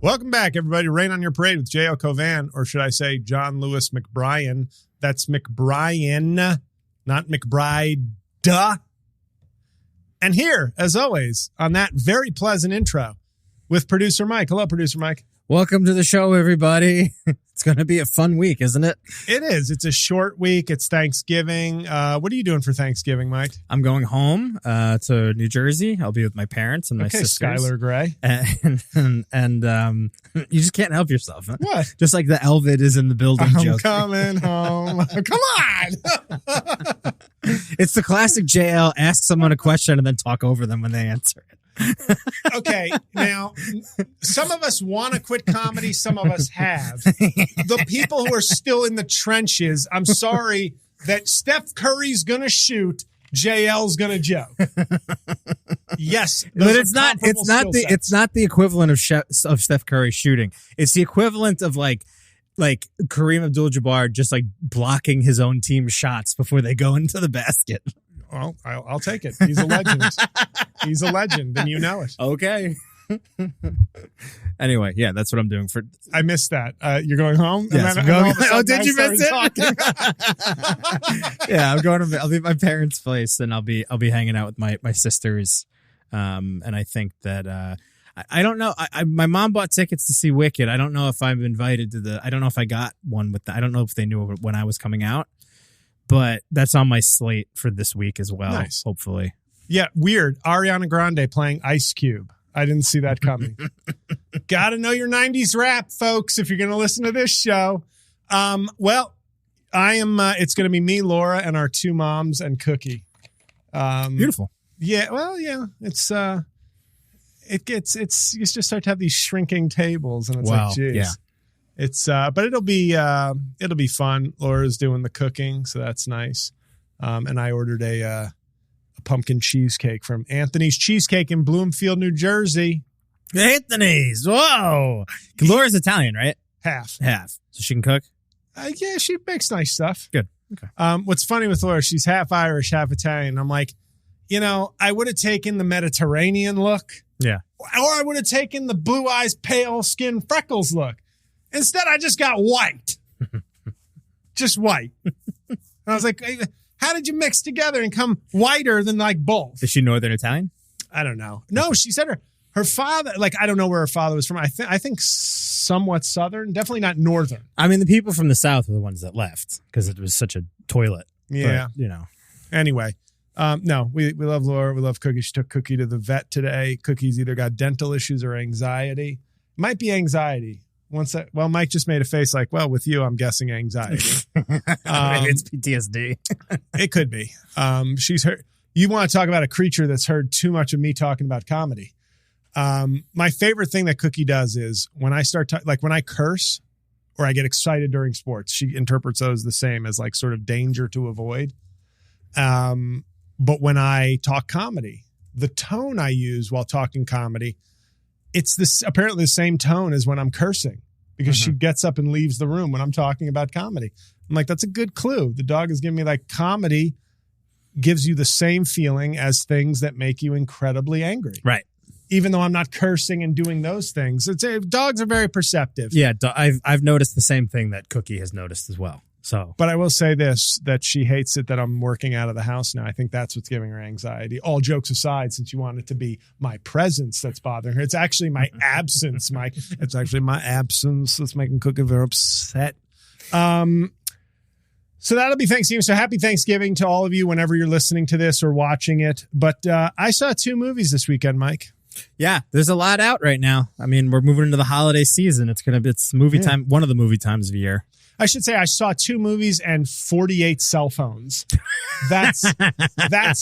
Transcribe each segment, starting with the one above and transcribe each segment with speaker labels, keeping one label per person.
Speaker 1: Welcome back, everybody. Rain on Your Parade with J-L Cauvin, or should I say John Lewis McBrien. That's McBrien, not McBride. Duh. And here, as always, on that very pleasant intro with producer Mike. Hello, producer Mike.
Speaker 2: Welcome to the show, everybody. It's going to be a fun week, isn't it?
Speaker 1: It is. It's a short week. It's Thanksgiving. What are you doing for Thanksgiving, Mike?
Speaker 2: I'm going home to New Jersey. I'll be with my parents and my sisters.
Speaker 1: Skylar Gray.
Speaker 2: And you just can't help yourself. Huh?
Speaker 1: What?
Speaker 2: Just like the Elvid is in the building joke.
Speaker 1: Coming home. Come on.
Speaker 2: It's the classic JL, ask someone a question and then talk over them when they answer it.
Speaker 1: Okay, now, some of us want to quit comedy. Some of us have. The people who are still in the trenches, I'm sorry that Steph Curry's going to shoot, JL's going to joke. Yes.
Speaker 2: But it's not the equivalent of Steph Curry shooting. It's the equivalent of like Kareem Abdul-Jabbar just like blocking his own team's shots before they go into the basket.
Speaker 1: Well, I'll take it. He's a legend. He's a legend, and you know it.
Speaker 2: Okay. Anyway, yeah, that's what I'm doing for.
Speaker 1: I missed that. You're going home?
Speaker 2: Yes, I'm going. Oh, did you miss it? Yeah, I'll be at my parents' place, and I'll be hanging out with my sisters. And I think that I don't know. My mom bought tickets to see Wicked. I don't know if I'm invited to I don't know if I got one I don't know if they knew when I was coming out. But that's on my slate for this week as well, nice. Hopefully.
Speaker 1: Yeah, weird. Ariana Grande playing Ice Cube. I didn't see that coming. Got to know your 90s rap, folks, if you're going to listen to this show. Well, I am. It's going to be me, Laura, and our two moms and Cookie.
Speaker 2: Beautiful.
Speaker 1: Yeah, well, yeah. It's you just start to have these shrinking tables, and it's like, geez. Yeah. It's but it'll be fun. Laura's doing the cooking, so that's nice. And I ordered a pumpkin cheesecake from Anthony's Cheesecake in Bloomfield, New Jersey.
Speaker 2: Anthony's, whoa! Laura's Italian, right?
Speaker 1: Half,
Speaker 2: so she can cook.
Speaker 1: Yeah, she makes nice stuff.
Speaker 2: Good. Okay.
Speaker 1: What's funny with Laura, she's half Irish, half Italian. I'm like, I would have taken the Mediterranean look,
Speaker 2: yeah,
Speaker 1: or I would have taken the blue eyes, pale skin, freckles look. Instead, I just got white. Just white. And I was like, how did you mix together and come whiter than like both?
Speaker 2: Is she Northern Italian?
Speaker 1: I don't know. No, she said her father, like, I don't know where her father was from. I think somewhat Southern, definitely not Northern.
Speaker 2: I mean, the people from the South are the ones that left because it was such a toilet.
Speaker 1: Yeah.
Speaker 2: But,
Speaker 1: Anyway, no, we love Laura. We love Cookie. She took Cookie to the vet today. Cookie's either got dental issues or anxiety. Might be anxiety. Mike just made a face like, well, with you, I'm guessing anxiety.
Speaker 2: Maybe it's PTSD.
Speaker 1: It could be. She's heard. You want to talk about a creature that's heard too much of me talking about comedy. My favorite thing that Cookie does is when I start when I curse or I get excited during sports, she interprets those the same as like sort of danger to avoid. But when I talk comedy, the tone I use while talking comedy, it's apparently the same tone as when I'm cursing because she gets up and leaves the room when I'm talking about comedy. I'm like, that's a good clue. The dog is giving me like comedy gives you the same feeling as things that make you incredibly angry.
Speaker 2: Right.
Speaker 1: Even though I'm not cursing and doing those things. Dogs are very perceptive.
Speaker 2: Yeah. I've noticed the same thing that Cookie has noticed as well. So,
Speaker 1: but I will say this, that she hates it that I'm working out of the house now. I think that's what's giving her anxiety. All jokes aside, since you want it to be my presence that's bothering her. It's actually my absence, Mike. It's actually my absence that's making Cookie very upset. So that'll be Thanksgiving. So happy Thanksgiving to all of you whenever you're listening to this or watching it. But I saw 2 movies this weekend, Mike.
Speaker 2: Yeah, there's a lot out right now. I mean, we're moving into the holiday season. It's movie time, one of the movie times of the year.
Speaker 1: I should say I saw 2 movies and 48 cell phones. That's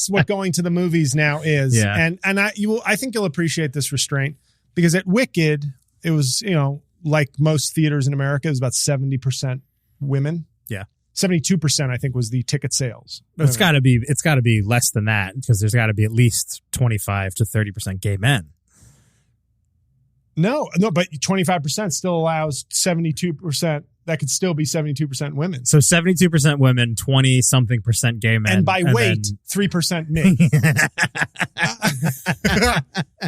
Speaker 1: what going to the movies now is.
Speaker 2: Yeah.
Speaker 1: And I think you'll appreciate this restraint because at Wicked, it was, like most theaters in America, it was about 70% women.
Speaker 2: Yeah.
Speaker 1: 72%, I think, was the ticket sales.
Speaker 2: It's got to be less than that because there's got to be at least 25 to 30% gay men.
Speaker 1: No, but 25% still allows 72%. That could still be 72% women.
Speaker 2: So 72% women, 20-something% gay men.
Speaker 1: And by weight, 3% me.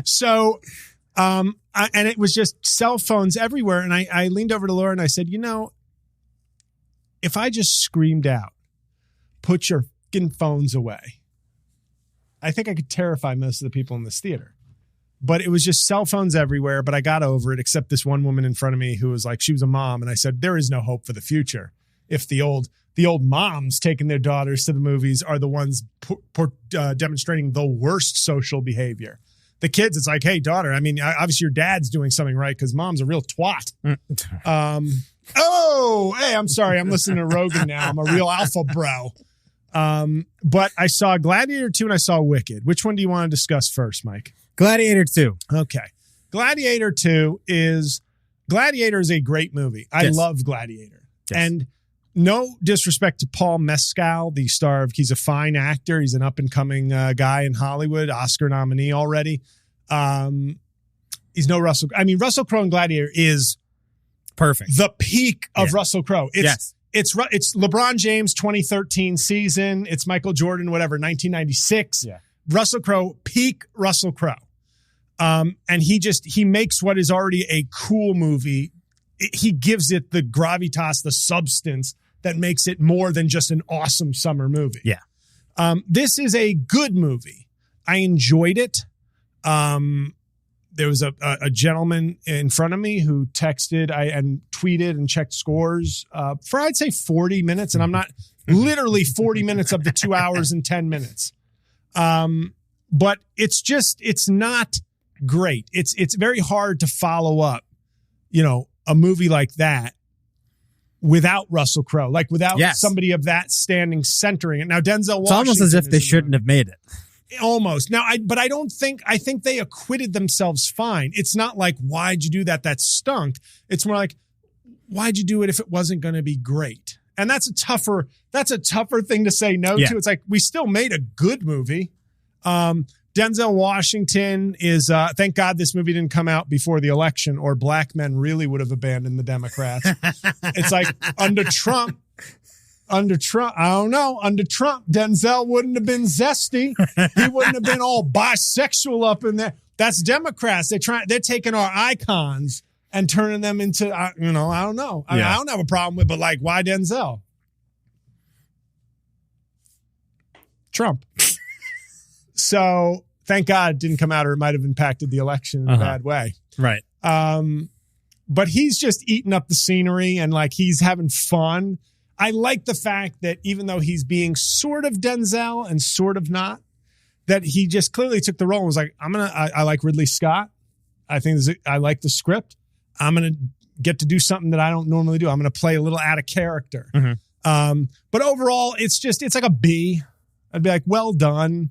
Speaker 1: So And it was just cell phones everywhere. And I leaned over to Laura and I said, if I just screamed out, put your fucking phones away, I think I could terrify most of the people in this theater. But it was just cell phones everywhere. But I got over it, except this one woman in front of me who was like, she was a mom. And I said, there is no hope for the future if the old moms taking their daughters to the movies are the ones demonstrating the worst social behavior. The kids, it's like, hey, daughter, I mean, obviously your dad's doing something right because mom's a real twat. Hey, I'm sorry. I'm listening to Rogan now. I'm a real alpha bro. But I saw Gladiator 2 and I saw Wicked. Which one do you want to discuss first, Mike?
Speaker 2: Gladiator 2.
Speaker 1: Okay. Gladiator 2 is a great movie. I love Gladiator.
Speaker 2: Yes.
Speaker 1: And no disrespect to Paul Mescal, the star of, he's a fine actor. He's an up and coming guy in Hollywood, Oscar nominee already. He's no Russell. I mean, Russell Crowe in Gladiator is
Speaker 2: perfect.
Speaker 1: The peak of Russell Crowe.
Speaker 2: It's
Speaker 1: LeBron James 2013 season. It's Michael Jordan, whatever, 1996. Yeah. Russell Crowe, peak Russell Crowe. And he makes what is already a cool movie. He gives it the gravitas, the substance that makes it more than just an awesome summer movie.
Speaker 2: Yeah.
Speaker 1: This is a good movie. I enjoyed it. There was a gentleman in front of me who texted and tweeted and checked scores for, I'd say, 40 minutes. And I'm not literally 40 minutes of the 2 hours and 10 minutes. But it's not great. It's very hard to follow up, a movie like that without Russell Crowe, like without somebody of that standing centering it. Now, Denzel Washington.
Speaker 2: It's almost as if they shouldn't have made it.
Speaker 1: Almost. Now, I think they acquitted themselves fine. It's not like, why'd you do that? That stunk. It's more like, why'd you do it if it wasn't going to be great? And that's a tougher thing to say no to. It's like, we still made a good movie. Denzel Washington is, thank God this movie didn't come out before the election, or black men really would have abandoned the Democrats. It's like under Trump, I don't know. Under Trump, Denzel wouldn't have been zesty. He wouldn't have been all bisexual up in there. That's Democrats. They're taking our icons and turning them into, I don't know. I mean, I don't have a problem with, but like, why Denzel? Trump. So thank God it didn't come out, or it might have impacted the election in a bad way.
Speaker 2: Right.
Speaker 1: But he's just eating up the scenery and like he's having fun. I like the fact that even though he's being sort of Denzel and sort of not, that he just clearly took the role and was like, I like Ridley Scott. I like the script. I'm going to get to do something that I don't normally do. I'm going to play a little out of character. Mm-hmm. But overall, it's like a B. I'd be like, well done.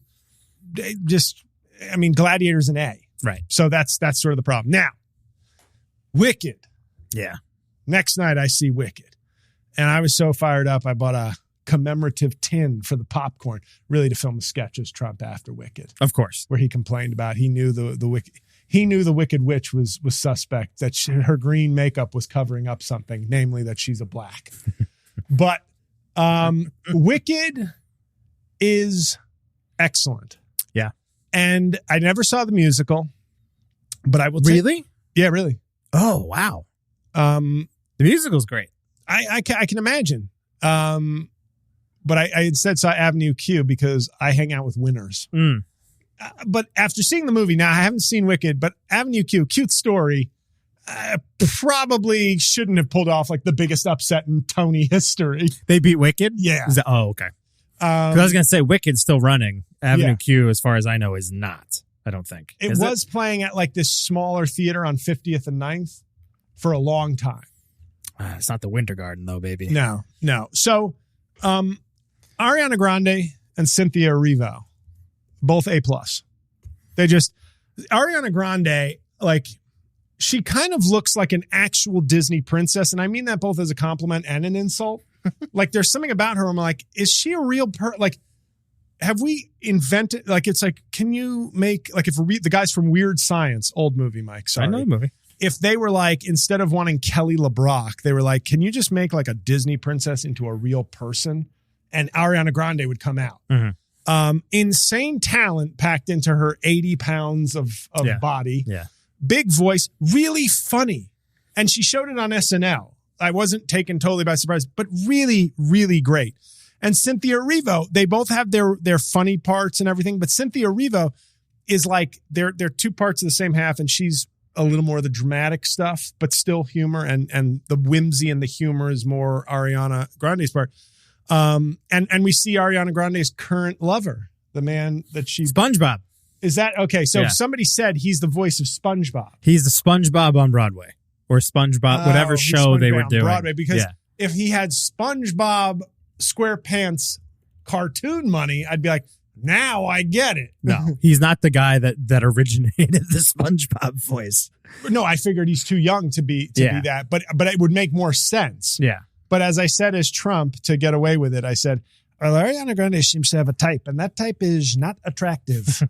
Speaker 1: Gladiator's an A.
Speaker 2: Right.
Speaker 1: So that's sort of the problem. Now, Wicked.
Speaker 2: Yeah.
Speaker 1: Next night I see Wicked. And I was so fired up, I bought a commemorative tin for the popcorn, really to film a sketch as Trump after Wicked.
Speaker 2: Of course.
Speaker 1: Where he complained about he knew the Wicked Witch was suspect, that her green makeup was covering up something, namely that she's a black. But Wicked is excellent.
Speaker 2: Yeah.
Speaker 1: And I never saw the musical, but I will
Speaker 2: Really?
Speaker 1: Yeah, really.
Speaker 2: Oh, wow. The musical's great.
Speaker 1: I can imagine. But I instead saw Avenue Q because I hang out with winners.
Speaker 2: Mm.
Speaker 1: But after seeing the movie, now I haven't seen Wicked, but Avenue Q, cute story, probably shouldn't have pulled off like the biggest upset in Tony history.
Speaker 2: They beat Wicked?
Speaker 1: Yeah.
Speaker 2: Okay. Because I was going to say Wicked's still running. Avenue Q, as far as I know, is not. I don't think.
Speaker 1: It was playing at like this smaller theater on 50th and 9th for a long time.
Speaker 2: It's not the Winter Garden, though, baby.
Speaker 1: No. So, Ariana Grande and Cynthia Erivo, both A+. Ariana Grande, like, she kind of looks like an actual Disney princess, and I mean that both as a compliment and an insult. Like, there's something about her, I'm like, is she a real like, have we invented, like, it's like, can you make, like, if the guys from Weird Science, old movie, Mike, sorry.
Speaker 2: I know the movie.
Speaker 1: If they were like, instead of wanting Kelly LeBrock, they were like, can you just make like a Disney princess into a real person? And Ariana Grande would come out. Mm-hmm. Insane talent packed into her 80 pounds of body.
Speaker 2: Yeah.
Speaker 1: big voice, really funny. And she showed it on SNL. I wasn't taken totally by surprise, but really, really great. And Cynthia Erivo, they both have their funny parts and everything, but Cynthia Erivo is like, they're two parts of the same half, and she's a little more of the dramatic stuff, but still humor, and the whimsy and the humor is more Ariana Grande's part. And we see Ariana Grande's current lover, the man that she's...
Speaker 2: SpongeBob.
Speaker 1: Is that... Okay, so somebody said he's the voice of SpongeBob.
Speaker 2: He's the SpongeBob on Broadway. Or SpongeBob, whatever show they were doing.
Speaker 1: Broadway, because if he had SpongeBob SquarePants cartoon money, I'd be like, now I get it.
Speaker 2: No, he's not the guy that originated the SpongeBob voice.
Speaker 1: No, I figured he's too young to be that, but it would make more sense.
Speaker 2: Yeah.
Speaker 1: But as I said, as Trump, to get away with it, I said, well, Ariana Grande seems to have a type, and that type is not attractive.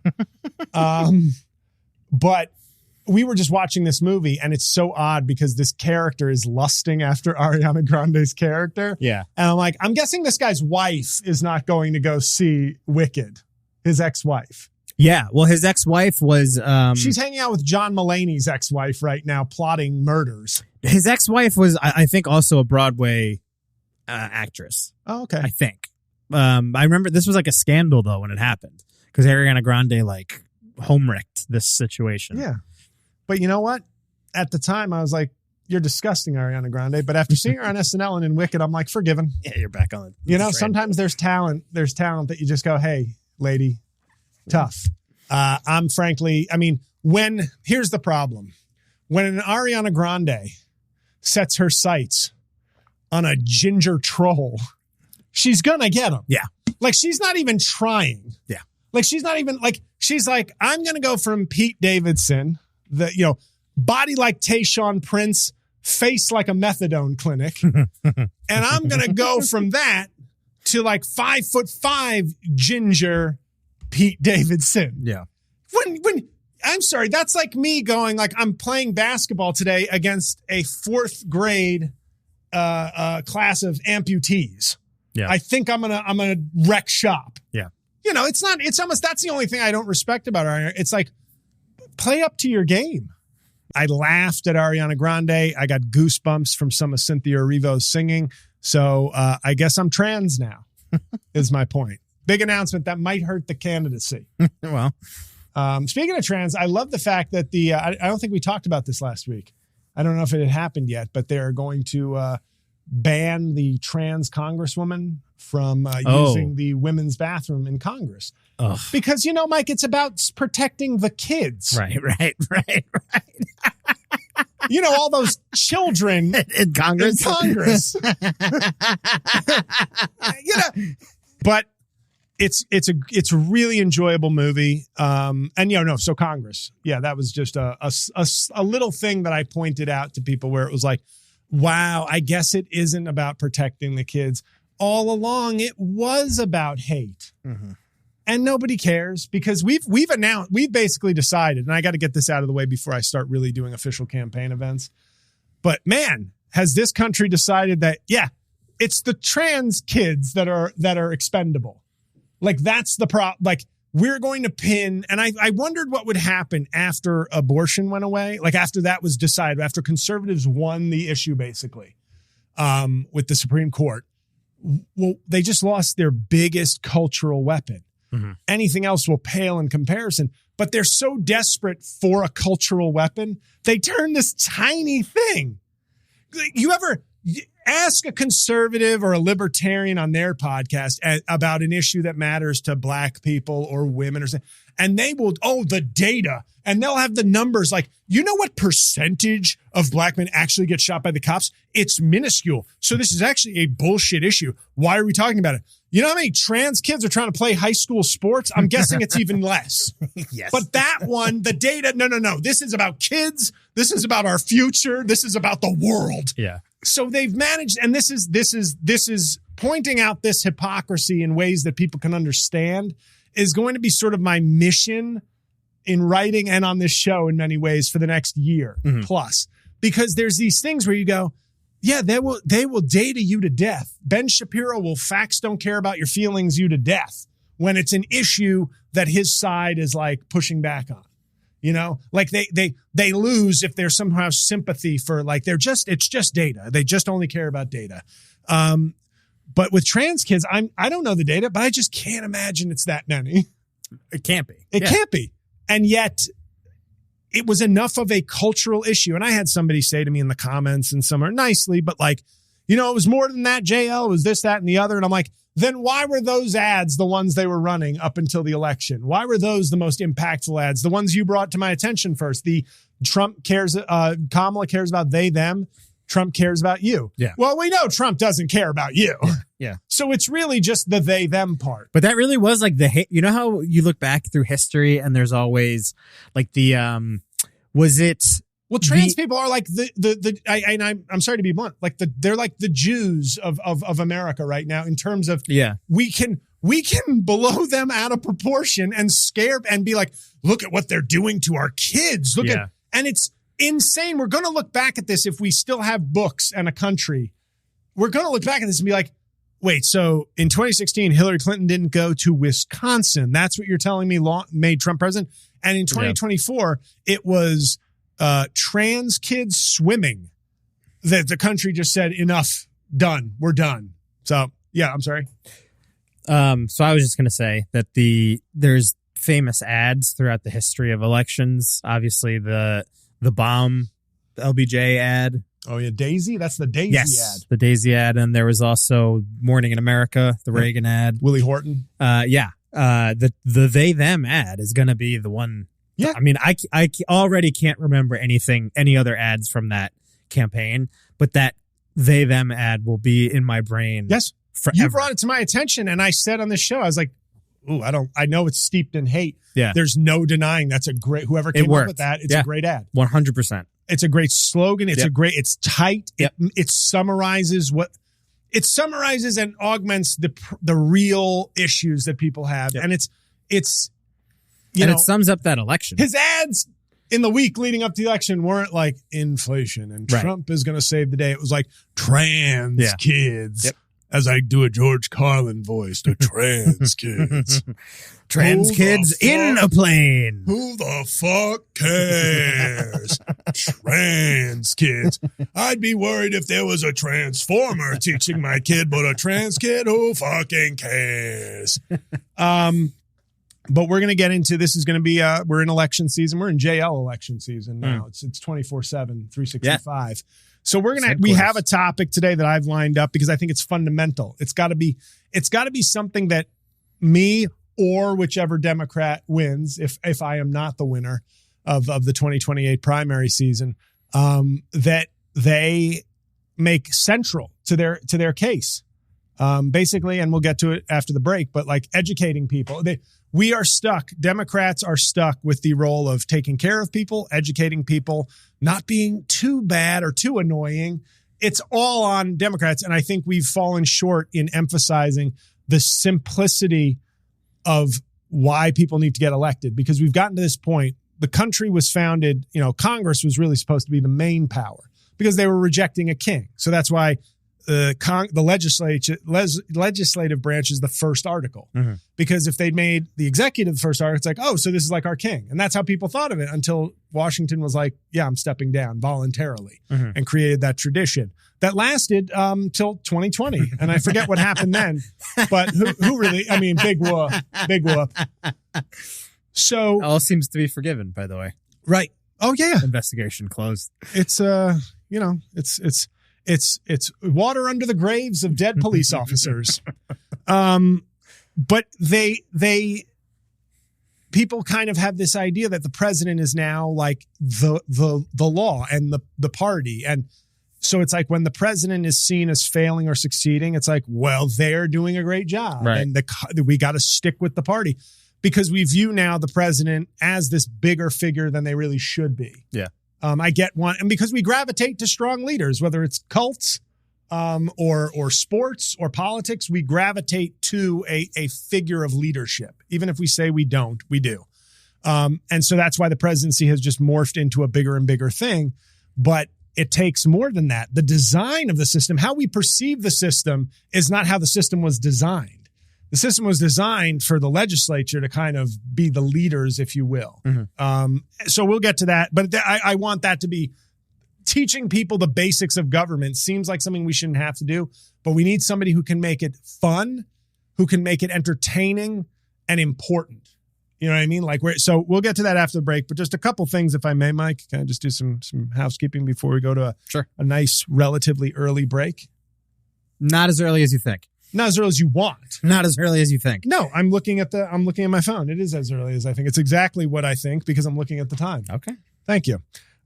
Speaker 1: But we were just watching this movie, and it's so odd because this character is lusting after Ariana Grande's character.
Speaker 2: Yeah.
Speaker 1: And I'm like, I'm guessing this guy's wife is not going to go see Wicked, his ex-wife.
Speaker 2: Yeah. Well, his ex-wife was...
Speaker 1: she's hanging out with John Mulaney's ex-wife right now, plotting murders.
Speaker 2: His ex-wife was, I think, also a Broadway actress.
Speaker 1: Oh, okay.
Speaker 2: I think. I remember this was like a scandal, though, when it happened. Because Ariana Grande, like, home-wrecked this situation.
Speaker 1: Yeah. But you know what? At the time, I was like, you're disgusting, Ariana Grande. But after seeing her on SNL and in Wicked, I'm like, forgiven.
Speaker 2: Yeah, you're back on it.
Speaker 1: You know, sometimes there's talent that you just go, hey, lady, tough. I'm frankly, I mean, here's the problem. When an Ariana Grande sets her sights on a ginger troll, she's going to get him.
Speaker 2: Yeah.
Speaker 1: Like, she's not even trying.
Speaker 2: Yeah.
Speaker 1: Like, she's not even, like, she's like, I'm going to go from Pete Davidson, body like Tayshaun Prince, face like a methadone clinic. And I'm going to go from that to like 5'5" ginger Pete Davidson.
Speaker 2: Yeah.
Speaker 1: When I'm sorry, that's like me going like, I'm playing basketball today against a 4th grade class of amputees.
Speaker 2: Yeah.
Speaker 1: I think I'm gonna wreck shop.
Speaker 2: Yeah.
Speaker 1: You know, it's almost, that's the only thing I don't respect about her. It's like, play up to your game. I laughed at Ariana Grande. I got goosebumps from some of Cynthia Erivo's singing. So I guess I'm trans now, is my point. Big announcement that might hurt the candidacy.
Speaker 2: Well,
Speaker 1: speaking of trans, I love the fact that I don't think we talked about this last week. I don't know if it had happened yet, but they're going to ban the trans congresswoman from using the women's bathroom in Congress.
Speaker 2: Ugh.
Speaker 1: Because, you know, Mike, it's about protecting the kids.
Speaker 2: Right.
Speaker 1: You know, all those children
Speaker 2: in Congress.
Speaker 1: You know, but it's a really enjoyable movie. So Congress. Yeah, that was just a little thing that I pointed out to people where it was like, wow, I guess it isn't about protecting the kids. All along, it was about hate. Mm-hmm. And nobody cares because we've basically decided, and I got to get this out of the way before I start really doing official campaign events. But man, has this country decided that, yeah, it's the trans kids that are expendable. Like, that's the problem. Like, we're going to pin, and I wondered what would happen after abortion went away. Like, after that was decided, after conservatives won the issue, basically, with the Supreme Court. Well, they just lost their biggest cultural weapon. Mm-hmm. Anything else will pale in comparison. But they're so desperate for a cultural weapon, they turn this tiny thing. You ever ask a conservative or a libertarian on their podcast about an issue that matters to black people or women or something, and they will, the data, and they'll have the numbers like, you know what percentage of black men actually get shot by the cops? It's minuscule. So this is actually a bullshit issue. Why are we talking about it? You know how many trans kids are trying to play high school sports? I'm guessing it's even less.
Speaker 2: Yes.
Speaker 1: But that one, the data, no. This is about kids. This is about our future. This is about the world.
Speaker 2: Yeah.
Speaker 1: So they've managed, and this is pointing out this hypocrisy in ways that people can understand is going to be sort of my mission in writing and on this show in many ways for the next year plus, because there's these things where you go, yeah, they will data you to death. Ben Shapiro will facts don't care about your feelings you to death when it's an issue that his side is like pushing back on. Like they lose if there's somehow sympathy for like it's just data. They just only care about data. But with trans kids, I don't know the data, but I just can't imagine it's that many.
Speaker 2: It can't be.
Speaker 1: It can't be. And yet it was enough of a cultural issue. And I had somebody say to me in the comments and somewhere nicely, but like, it was more than that, JL. It was this, that, and the other. And I'm like, then why were those ads the ones they were running up until the election? Why were those the most impactful ads? The ones you brought to my attention first. The Kamala cares about they, them. Trump cares about you.
Speaker 2: Yeah.
Speaker 1: Well, we know Trump doesn't care about you.
Speaker 2: Yeah.
Speaker 1: So it's really just the they, them part.
Speaker 2: But that really was like how you look back through history and there's always like was it...
Speaker 1: Well, trans people are like I'm sorry to be blunt, like they're like the Jews of America right now in terms of we can blow them out of proportion and scare and be like, look at what they're doing to our kids. And it's insane. We're going to look back at this if we still have books and a country. We're going to look back at this and be like, wait, so in 2016, Hillary Clinton didn't go to Wisconsin. That's what you're telling me made Trump president. And in 2024, it was trans kids swimming that the country just said, enough, done, we're done. So, yeah, I'm sorry.
Speaker 2: So I was just going to say that there's famous ads throughout the history of elections. Obviously, the bomb, the LBJ ad.
Speaker 1: Oh, yeah, Daisy? That's the Daisy ad.
Speaker 2: The Daisy ad. And there was also Morning in America, the Reagan ad.
Speaker 1: Willie Horton.
Speaker 2: The they, them ad is going to be the one.
Speaker 1: Yeah.
Speaker 2: I mean, I already can't remember any other ads from that campaign, but that they, them ad will be in my brain.
Speaker 1: Yes.
Speaker 2: Forever.
Speaker 1: You brought it to my attention and I said on the show, I was like, ooh, I know it's steeped in hate.
Speaker 2: Yeah.
Speaker 1: There's no denying whoever came up with that. It's a great ad.
Speaker 2: 100%.
Speaker 1: It's a great slogan. It's tight.
Speaker 2: Yep.
Speaker 1: It summarizes and augments the real issues that people have.
Speaker 2: Yep.
Speaker 1: And it
Speaker 2: sums up that election.
Speaker 1: His ads in the week leading up to the election weren't like inflation and Trump is going to save the day. It was like trans kids.
Speaker 2: Yep.
Speaker 1: As I do a George Carlin voice, the trans kids.
Speaker 2: Trans kids in a plane.
Speaker 1: Who the fuck cares? Trans kids. I'd be worried if there was a transformer teaching my kid, but a trans kid, who fucking cares? But we're going to get into, this is going to be, we're in election season. We're in JL election season now. It's 24/7, 365. Yeah. So we have a topic today that I've lined up because I think it's fundamental. It's got to be something that me or whichever Democrat wins, if I am not the winner of the 2028 primary season, that they make central to their case. Basically, and we'll get to it after the break, but like educating people. We are stuck. Democrats are stuck with the role of taking care of people, educating people, not being too bad or too annoying. It's all on Democrats. And I think we've fallen short in emphasizing the simplicity of why people need to get elected, because we've gotten to this point. The country was founded, Congress was really supposed to be the main power because they were rejecting a king. So that's why the legislative branch is the first article, because if they'd made the executive the first article, it's like, oh, so this is like our king. And that's how people thought of it until Washington was like, yeah, I'm stepping down voluntarily, and created that tradition that lasted till 2020. And I forget what happened then, but who really, I mean, big whoop. So
Speaker 2: all seems to be forgiven, by the way.
Speaker 1: Right. Oh yeah.
Speaker 2: Investigation closed.
Speaker 1: It's It's water under the graves of dead police officers. But people kind of have this idea that the president is now like the law and the party. And so it's like when the president is seen as failing or succeeding, it's like, well, they're doing a great job.
Speaker 2: Right.
Speaker 1: And we got to stick with the party because we view now the president as this bigger figure than they really should be.
Speaker 2: Yeah.
Speaker 1: I get one, and because we gravitate to strong leaders, whether it's cults or sports or politics, we gravitate to a figure of leadership. Even if we say we don't, we do. And so that's why the presidency has just morphed into a bigger and bigger thing. But it takes more than that. The design of the system, how we perceive the system, is not how the system was designed. the system was designed for the legislature to kind of be the leaders, if you will. So we'll get to that. But I want that to be teaching people the basics of government. Seems like something we shouldn't have to do, but we need somebody who can make it fun, who can make it entertaining and important. You know what I mean? So we'll get to that after the break, but just a couple things, if I may, Mike. Can I just do some housekeeping before we go to a nice, relatively early break?
Speaker 2: Not as early as you think.
Speaker 1: Not as early as you want.
Speaker 2: Not as early as you think.
Speaker 1: No, I'm looking at my phone. It is as early as I think. It's exactly what I think because I'm looking at the time.
Speaker 2: Okay.
Speaker 1: Thank you.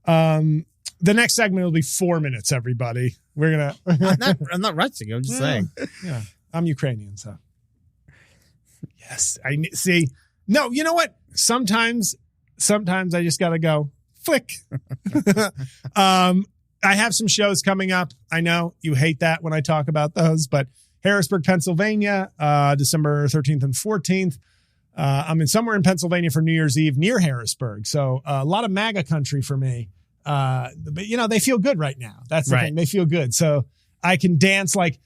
Speaker 1: The next segment will be 4 minutes, everybody. We're going to...
Speaker 2: I'm not rushing. I'm just saying.
Speaker 1: Yeah. I'm Ukrainian, so... Yes. I see. No, you know what? Sometimes I just got to go flick. I have some shows coming up. I know you hate that when I talk about those, but Harrisburg, Pennsylvania, December 13th and 14th. I'm somewhere in Pennsylvania for New Year's Eve near Harrisburg. So a lot of MAGA country for me. But they feel good right now. That's the thing. They feel good. So I can dance like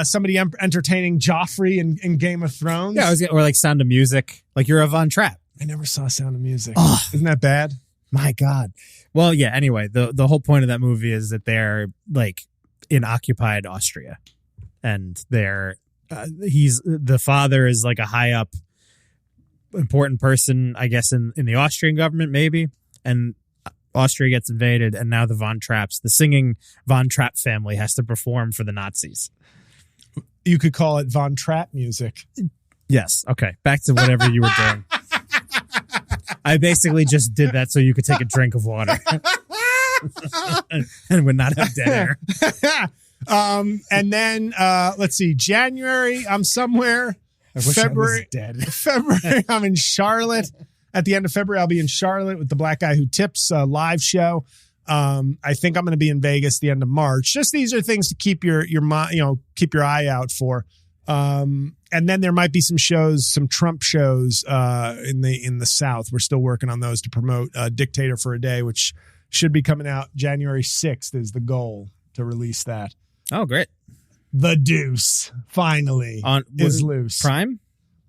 Speaker 1: somebody entertaining Joffrey in Game of Thrones.
Speaker 2: Yeah, or like Sound of Music. Like you're a Von Trapp.
Speaker 1: I never saw Sound of Music.
Speaker 2: Oh,
Speaker 1: isn't that bad?
Speaker 2: My God. Well, yeah. Anyway, the whole point of that movie is that they're like in occupied Austria, and the father is like a high up important person, I guess, in the Austrian government, maybe, and Austria gets invaded, and now the singing Von Trapp family has to perform for the Nazis.
Speaker 1: You could call it Von Trapp music.
Speaker 2: Yes. Okay. Back to whatever you were doing. I basically just did that so you could take a drink of water and would not have dead air.
Speaker 1: And then let's see, January, I'm somewhere. February, February, I'm in Charlotte. At the end of February, I'll be in Charlotte with the Black Guy Who Tips live show. I think I'm going to be in Vegas the end of March. Just these are things to keep your keep your eye out for. And then there might be some Trump shows in the South. We're still working on those to promote Dictator for a Day, which should be coming out January 6th is the goal to release that.
Speaker 2: Oh, great.
Speaker 1: The Deuce finally is loose.
Speaker 2: Prime?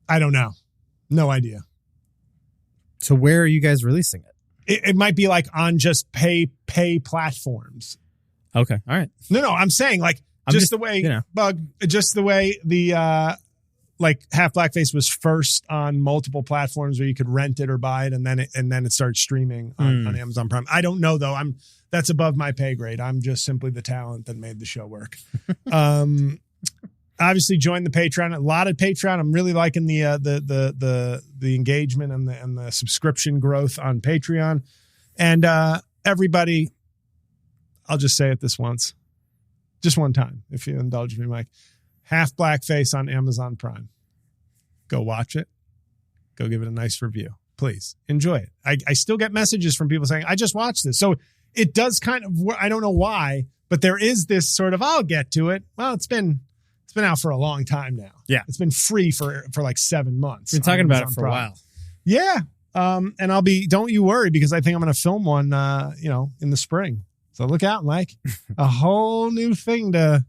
Speaker 1: I don't know. No idea.
Speaker 2: So where are you guys releasing it?
Speaker 1: It might be like on just pay platforms.
Speaker 2: Okay. All right.
Speaker 1: No, I'm saying like the way the Half Blackface was first on multiple platforms where you could rent it or buy it, and then it started streaming on Amazon Prime. I don't know though. That's above my pay grade. I'm just simply the talent that made the show work. Obviously, join the Patreon. A lot of Patreon. I'm really liking the engagement and the subscription growth on Patreon. And everybody, I'll just say it this once, just one time, if you indulge me, Mike. Half Blackface on Amazon Prime. Go watch it. Go give it a nice review. Please enjoy it. I still get messages from people saying, I just watched this. So it does kind of, I don't know why, but there is this sort of, I'll get to it. Well, it's been out for a long time now. Yeah. It's been free for like 7 months.
Speaker 2: We've been talking about it for a while.
Speaker 1: Yeah. And don't you worry, because I think I'm going to film one, in the spring. So look out, Mike. A whole new thing to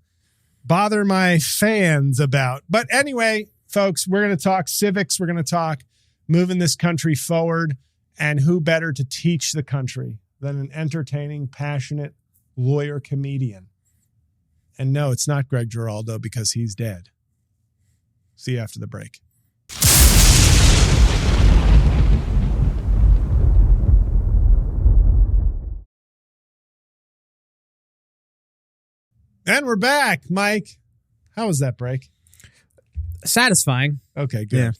Speaker 1: bother my fans about. But anyway, folks, we're going to talk civics. We're going to talk moving this country forward, and who better to teach the country than an entertaining, passionate lawyer comedian. And no, it's not Greg Giraldo, because he's dead. See you after the break. And we're back, Mike. How was that break?
Speaker 2: Satisfying.
Speaker 1: Okay, good. Yeah.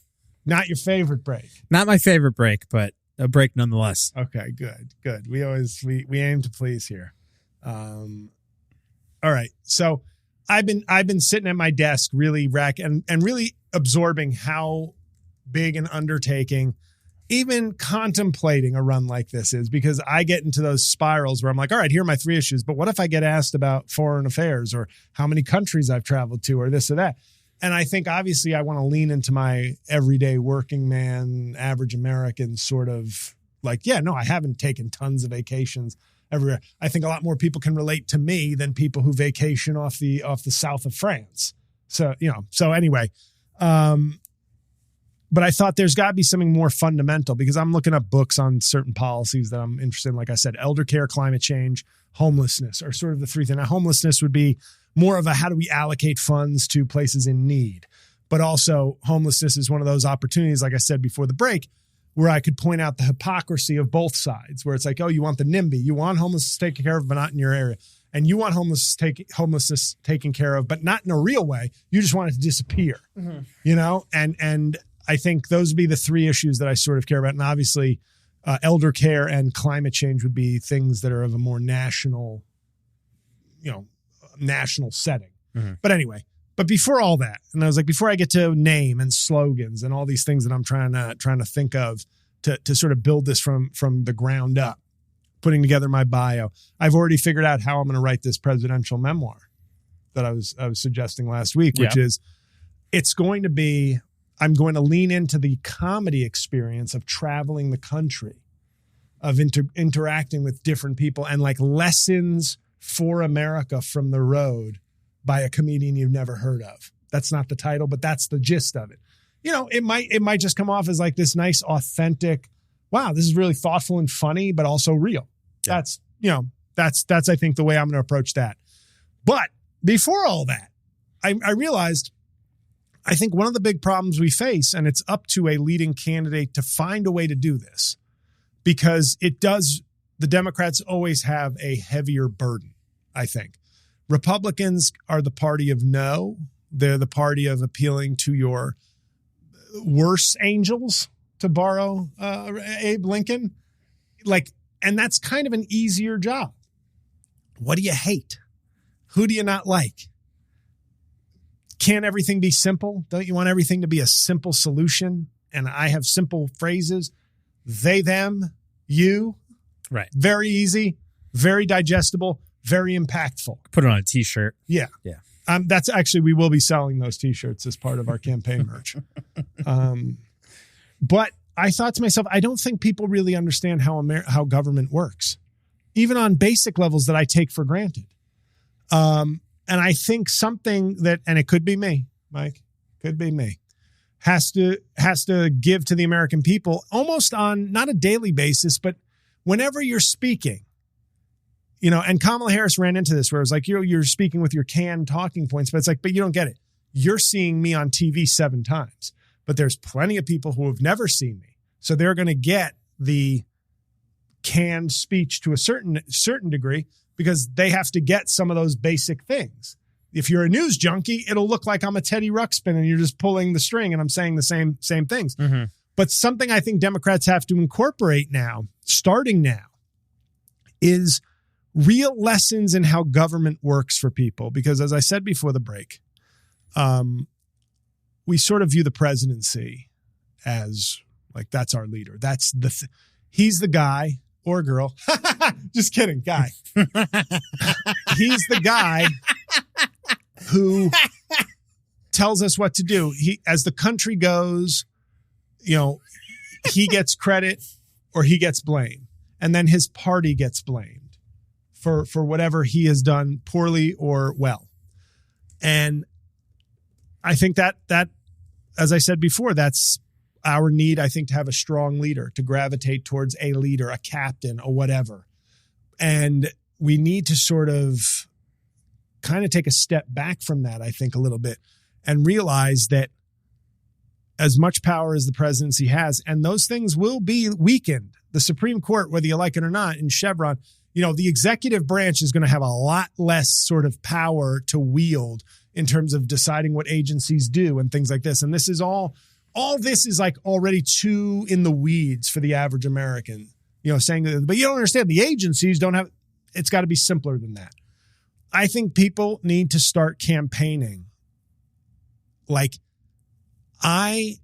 Speaker 1: Not your favorite break.
Speaker 2: Not my favorite break, but a break nonetheless.
Speaker 1: Okay, good. We aim to please here. All right. So I've been sitting at my desk really and really absorbing how big an undertaking even contemplating a run like this is, because I get into those spirals where I'm like, all right, here are my 3 issues, but what if I get asked about foreign affairs or how many countries I've traveled to or this or that? And I think obviously I want to lean into my everyday working man, average American sort of like, yeah, no, I haven't taken tons of vacations everywhere. I think a lot more people can relate to me than people who vacation off the south of France. So, so anyway, But I thought there's got to be something more fundamental, because I'm looking up books on certain policies that I'm interested in. Like I said, elder care, climate change, homelessness are sort of the three things. Now, homelessness would be more of a how do we allocate funds to places in need. But also homelessness is one of those opportunities, like I said before the break, where I could point out the hypocrisy of both sides, where it's like, oh, you want the NIMBY, you want homelessness taken care of, but not in your area. And you want homelessness taken care of, but not in a real way. You just want it to disappear, you know? And I think those would be the three issues that I sort of care about. And obviously, elder care and climate change would be things that are of a more national, national setting. But anyway, but before all that, and I was like, before I get to name and slogans and all these things that I'm trying to think of to sort of build this from the ground up, putting together my bio, I've already figured out how I'm going to write this presidential memoir that I was suggesting last week, which is it's going to be, I'm going to lean into the comedy experience of traveling the country, of interacting with different people, and like lessons for America from the road by a comedian you've never heard of. That's not the title, but that's the gist of it. It might just come off as like this nice, authentic, wow, this is really thoughtful and funny, but also real. Yeah. That's I think the way I'm going to approach that. But before all that, I realized, I think one of the big problems we face, and it's up to a leading candidate to find a way to do this, because the Democrats always have a heavier burden, I think. Republicans are the party of no. They're the party of appealing to your worse angels, to borrow Abe Lincoln. And that's kind of an easier job. What do you hate? Who do you not like? Can't everything be simple? Don't you want everything to be a simple solution? And I have simple phrases. They, them, you.
Speaker 2: Right.
Speaker 1: Very easy, very digestible, very impactful.
Speaker 2: Put it on a t-shirt.
Speaker 1: Yeah.
Speaker 2: Yeah.
Speaker 1: That's actually, we will be selling those t-shirts as part of our campaign merch. But I thought to myself, I don't think people really understand how government works, even on basic levels that I take for granted. And I think something that, and it could be me, Mike, could be me, has to give to the American people almost on not a daily basis, but whenever you're speaking, and Kamala Harris ran into this where it was like, you're speaking with your canned talking points, but it's like, but you don't get it. You're seeing me on TV 7 times, but there's plenty of people who have never seen me. So they're going to get the canned speech to a certain degree, because they have to get some of those basic things. If you're a news junkie, it'll look like I'm a Teddy Ruxpin and you're just pulling the string and I'm saying the same things. Mm-hmm. But something I think Democrats have to incorporate now, starting now, is real lessons in how government works for people. Because as I said before the break, we sort of view the presidency as like, that's our leader. That's he's the guy or girl. Just kidding, guy. He's the guy who tells us what to do. As the country goes, he gets credit or he gets blamed. And then his party gets blamed for whatever he has done poorly or well. And I think that, as I said before, that's our need, I think, to have a strong leader, to gravitate towards a leader, a captain, or whatever. And we need to sort of kind of take a step back from that, I think, a little bit, and realize that as much power as the presidency has, and those things will be weakened. The Supreme Court, whether you like it or not, in Chevron, the executive branch is going to have a lot less sort of power to wield in terms of deciding what agencies do and things like this. And this is all this is like already too in the weeds for the average American, saying that, but you don't understand, the agencies don't have, it's got to be simpler than that. I think people need to start campaigning. Like, I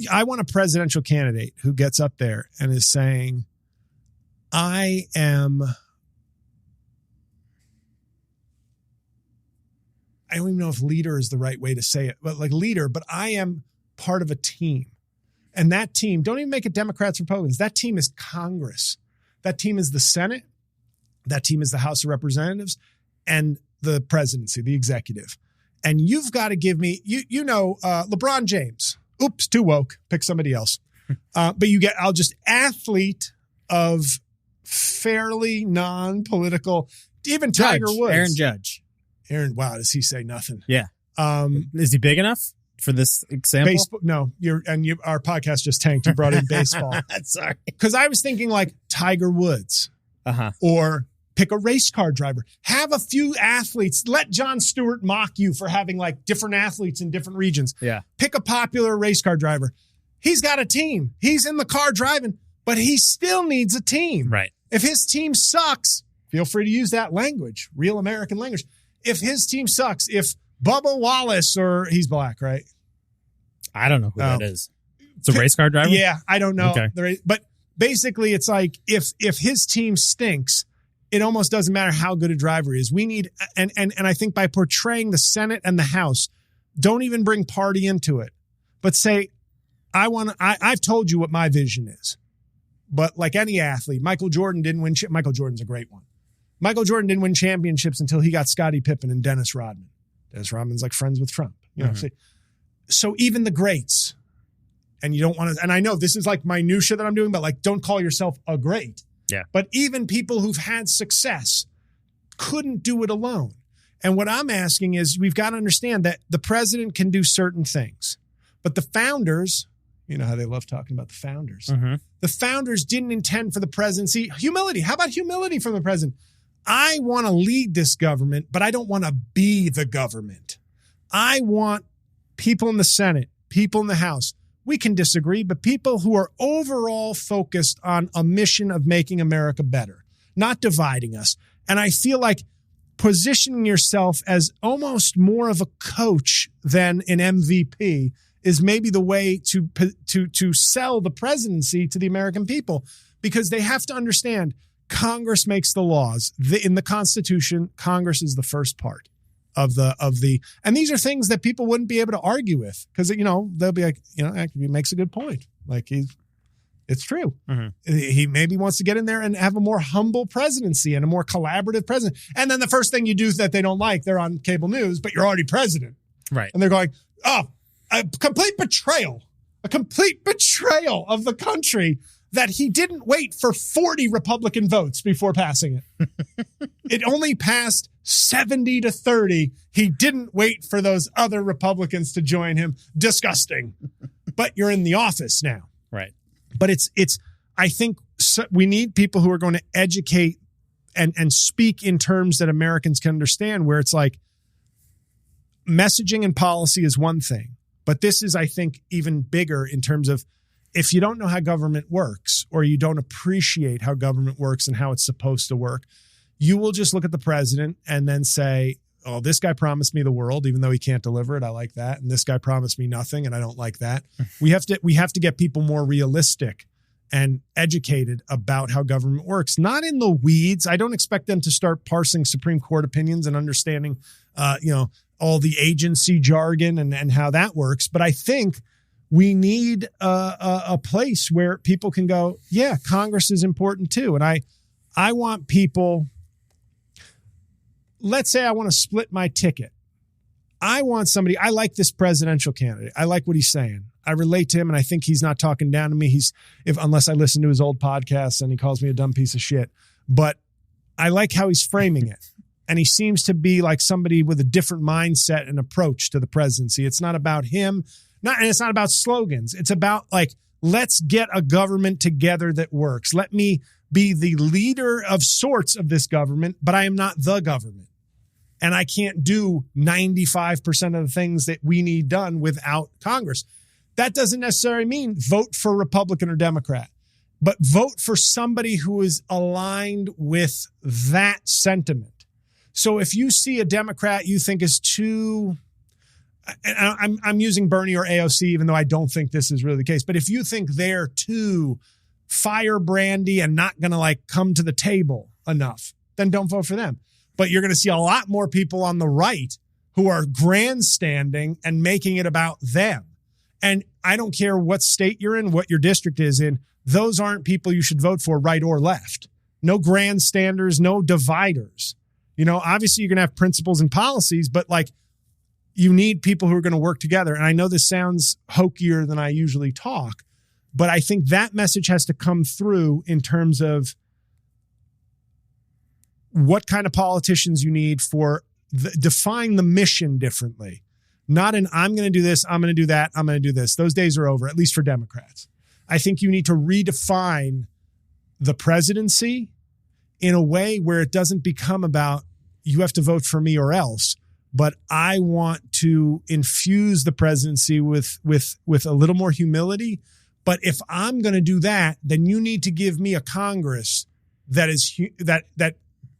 Speaker 1: want a presidential candidate who gets up there and is saying, I don't even know if leader is the right way to say it, but like leader, but I am part of a team. And that team, don't even make it Democrats, Republicans. That team is Congress. That team is the Senate. That team is the House of Representatives and the presidency, the executive. And you've got to give me, LeBron James. Oops, too woke. Pick somebody else. But I'll just athlete of fairly non-political, even Tiger Woods.
Speaker 2: Aaron Judge.
Speaker 1: Wow, does he say nothing?
Speaker 2: Yeah. Is he big enough for this example?
Speaker 1: Baseball, no, our podcast just tanked. You brought in baseball.
Speaker 2: Sorry.
Speaker 1: Because I was thinking like Tiger Woods. Or pick a race car driver. Have a few athletes. Let Jon Stewart mock you for having like different athletes in different regions.
Speaker 2: Yeah.
Speaker 1: Pick a popular race car driver. He's got a team. He's in the car driving, but he still needs a team.
Speaker 2: Right.
Speaker 1: If his team sucks, feel free to use that language, real American language. If his team sucks, if Bubba Wallace, or he's black, right?
Speaker 2: I don't know who that is. It's a race car driver?
Speaker 1: Yeah, I don't know.
Speaker 2: Okay.
Speaker 1: But basically, it's like if his team stinks, it almost doesn't matter how good a driver is. We need, and I think by portraying the Senate and the House, don't even bring party into it, but say, I've told you what my vision is. But like any athlete, Michael Jordan didn't win. Michael Jordan's a great one. Michael Jordan didn't win championships until he got Scottie Pippen and Dennis Rodman. Dennis Rodman's like friends with Trump. You know, so even the greats, and you don't want to, and I know this is like minutia that I'm doing, but like, don't call yourself a great.
Speaker 2: Yeah.
Speaker 1: But even people who've had success couldn't do it alone. And what I'm asking is, we've got to understand that the president can do certain things, but the founders, you know how they love talking about the founders. The founders didn't intend for the presidency. Humility. How about humility from the president? I want to lead this government, but I don't want to be the government. I want people in the Senate, people in the House. We can disagree, but people who are overall focused on a mission of making America better, not dividing us. And I feel like positioning yourself as almost more of a coach than an MVP is maybe the way to sell the presidency to the American people, because they have to understand Congress makes the laws. In the Constitution, Congress is the first part of the, and these are things that people wouldn't be able to argue with, because, you know, they'll be like, you know, he makes a good point. Like it's true. He maybe wants to get in there and have a more humble presidency and a more collaborative president. And then the first thing you do that they don't like, they're on cable news, but you're already president.
Speaker 2: Right.
Speaker 1: And they're going, oh, a complete betrayal of the country, that he didn't wait for 40 Republican votes before passing it. It only passed 70-30. He didn't wait for those other Republicans to join him. Disgusting. But you're in the office now.
Speaker 2: Right.
Speaker 1: But I think we need people who are going to educate and speak in terms that Americans can understand, where it's like messaging and policy is one thing, but this is, I think, even bigger in terms of, if you don't know how government works, or you don't appreciate how government works and how it's supposed to work, you will just look at the president and then say, oh, this guy promised me the world, even though he can't deliver it. I like that. And this guy promised me nothing, and I don't like that. We have to get people more realistic and educated about how government works, not in the weeds. I don't expect them to start parsing Supreme Court opinions and understanding, all the agency jargon and how that works. But I think we need a place where people can go, yeah, Congress is important too. And I want people, let's say I want to split my ticket. I want somebody, I like this presidential candidate. I like what he's saying. I relate to him, and I think he's not talking down to me. Unless I listen to his old podcasts and he calls me a dumb piece of shit. But I like how he's framing it. And he seems to be like somebody with a different mindset and approach to the presidency. It's not about him. And it's not about slogans. It's about like, let's get a government together that works. Let me be the leader of sorts of this government, but I am not the government. And I can't do 95% of the things that we need done without Congress. That doesn't necessarily mean vote for Republican or Democrat, but vote for somebody who is aligned with that sentiment. So if you see a Democrat you think is too, and I'm using Bernie or AOC, even though I don't think this is really the case, but if you think they're too firebrandy and not going to like come to the table enough, then don't vote for them. But you're going to see a lot more people on the right who are grandstanding and making it about them. And I don't care what state you're in, what your district is in, those aren't people you should vote for, right or left. No grandstanders, no dividers. You know, obviously you're going to have principles and policies, but like, you need people who are going to work together. And I know this sounds hokier than I usually talk, but I think that message has to come through in terms of what kind of politicians you need for define the mission differently. Not an I'm going to do this, I'm going to do that, I'm going to do this. Those days are over, at least for Democrats. I think you need to redefine the presidency in a way where it doesn't become about you have to vote for me or else, but I want to infuse the presidency with a little more humility. But if I'm going to do that, then you need to give me a Congress that is that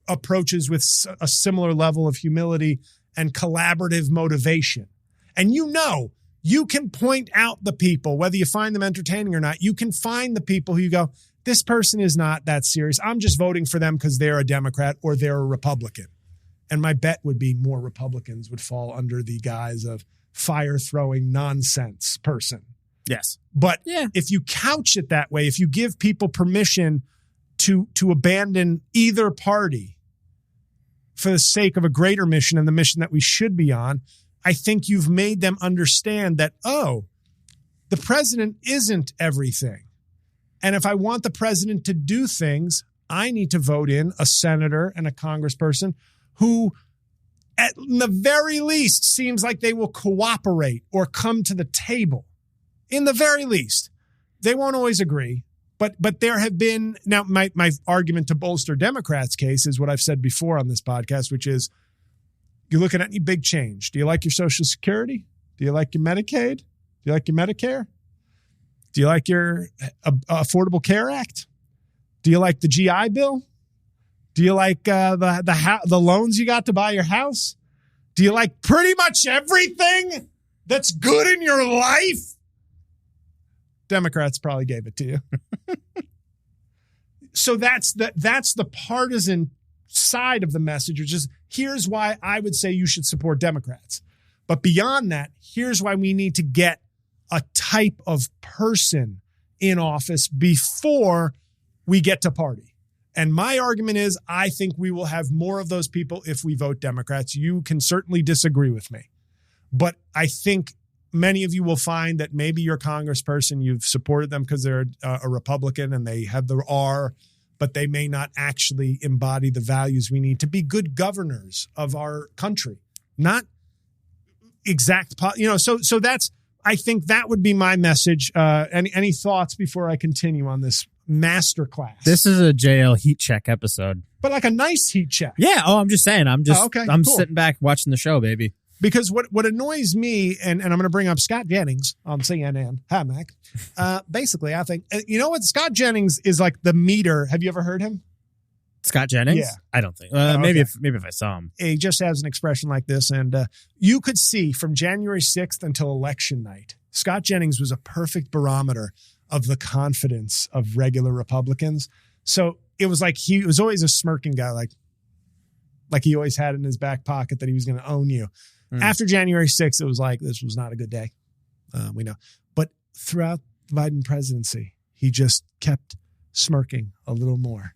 Speaker 1: approaches with a similar level of humility and collaborative motivation. And you can point out the people, whether you find them entertaining or not, you can find the people who you go, this person is not that serious. I'm just voting for them because they're a Democrat or they're a Republican. And my bet would be more Republicans would fall under the guise of fire-throwing nonsense person.
Speaker 2: Yes.
Speaker 1: But if you couch it that way, if you give people permission to abandon either party for the sake of a greater mission and the mission that we should be on, I think you've made them understand that, the president isn't everything. And if I want the president to do things, I need to vote in a senator and a congressperson who, at the very least, seems like they will cooperate or come to the table. In the very least. They won't always agree. But there have been, now my argument to bolster Democrats' case is what I've said before on this podcast, which is you look at any big change. Do you like your Social Security? Do you like your Medicaid? Do you like your Medicare? Do you like your Affordable Care Act? Do you like the GI Bill? Do you like the loans you got to buy your house? Do you like pretty much everything that's good in your life? Democrats probably gave it to you. So that's the partisan side of the message, which is here's why I would say you should support Democrats. But beyond that, here's why we need to get a type of person in office before we get to party. And my argument is I think we will have more of those people if we vote Democrats. You can certainly disagree with me. But I think many of you will find that maybe your congressperson, you've supported them because they're a Republican and they have the R, but they may not actually embody the values we need to be good governors of our country. Not exact, so that's, I think that would be my message. Any thoughts before I continue on this masterclass?
Speaker 2: This is a JL heat check episode.
Speaker 1: But like a nice heat check.
Speaker 2: Yeah. I'm just saying. I'm
Speaker 1: cool.
Speaker 2: sitting back watching the show, baby.
Speaker 1: Because what annoys me, and I'm going to bring up Scott Jennings on CNN. Hi, Mac. Basically, I think, you know what? Scott Jennings is like the meter. Have you ever heard him?
Speaker 2: Scott Jennings?
Speaker 1: Yeah.
Speaker 2: I don't think.
Speaker 1: Okay.
Speaker 2: Maybe if I saw him.
Speaker 1: He just has an expression like this. And you could see from January 6th until election night, Scott Jennings was a perfect barometer of the confidence of regular Republicans. So it was like he was always a smirking guy, like he always had in his back pocket that he was going to own you. After January 6th, it was like, this was not a good day. We know. But throughout the Biden presidency, he just kept smirking a little more.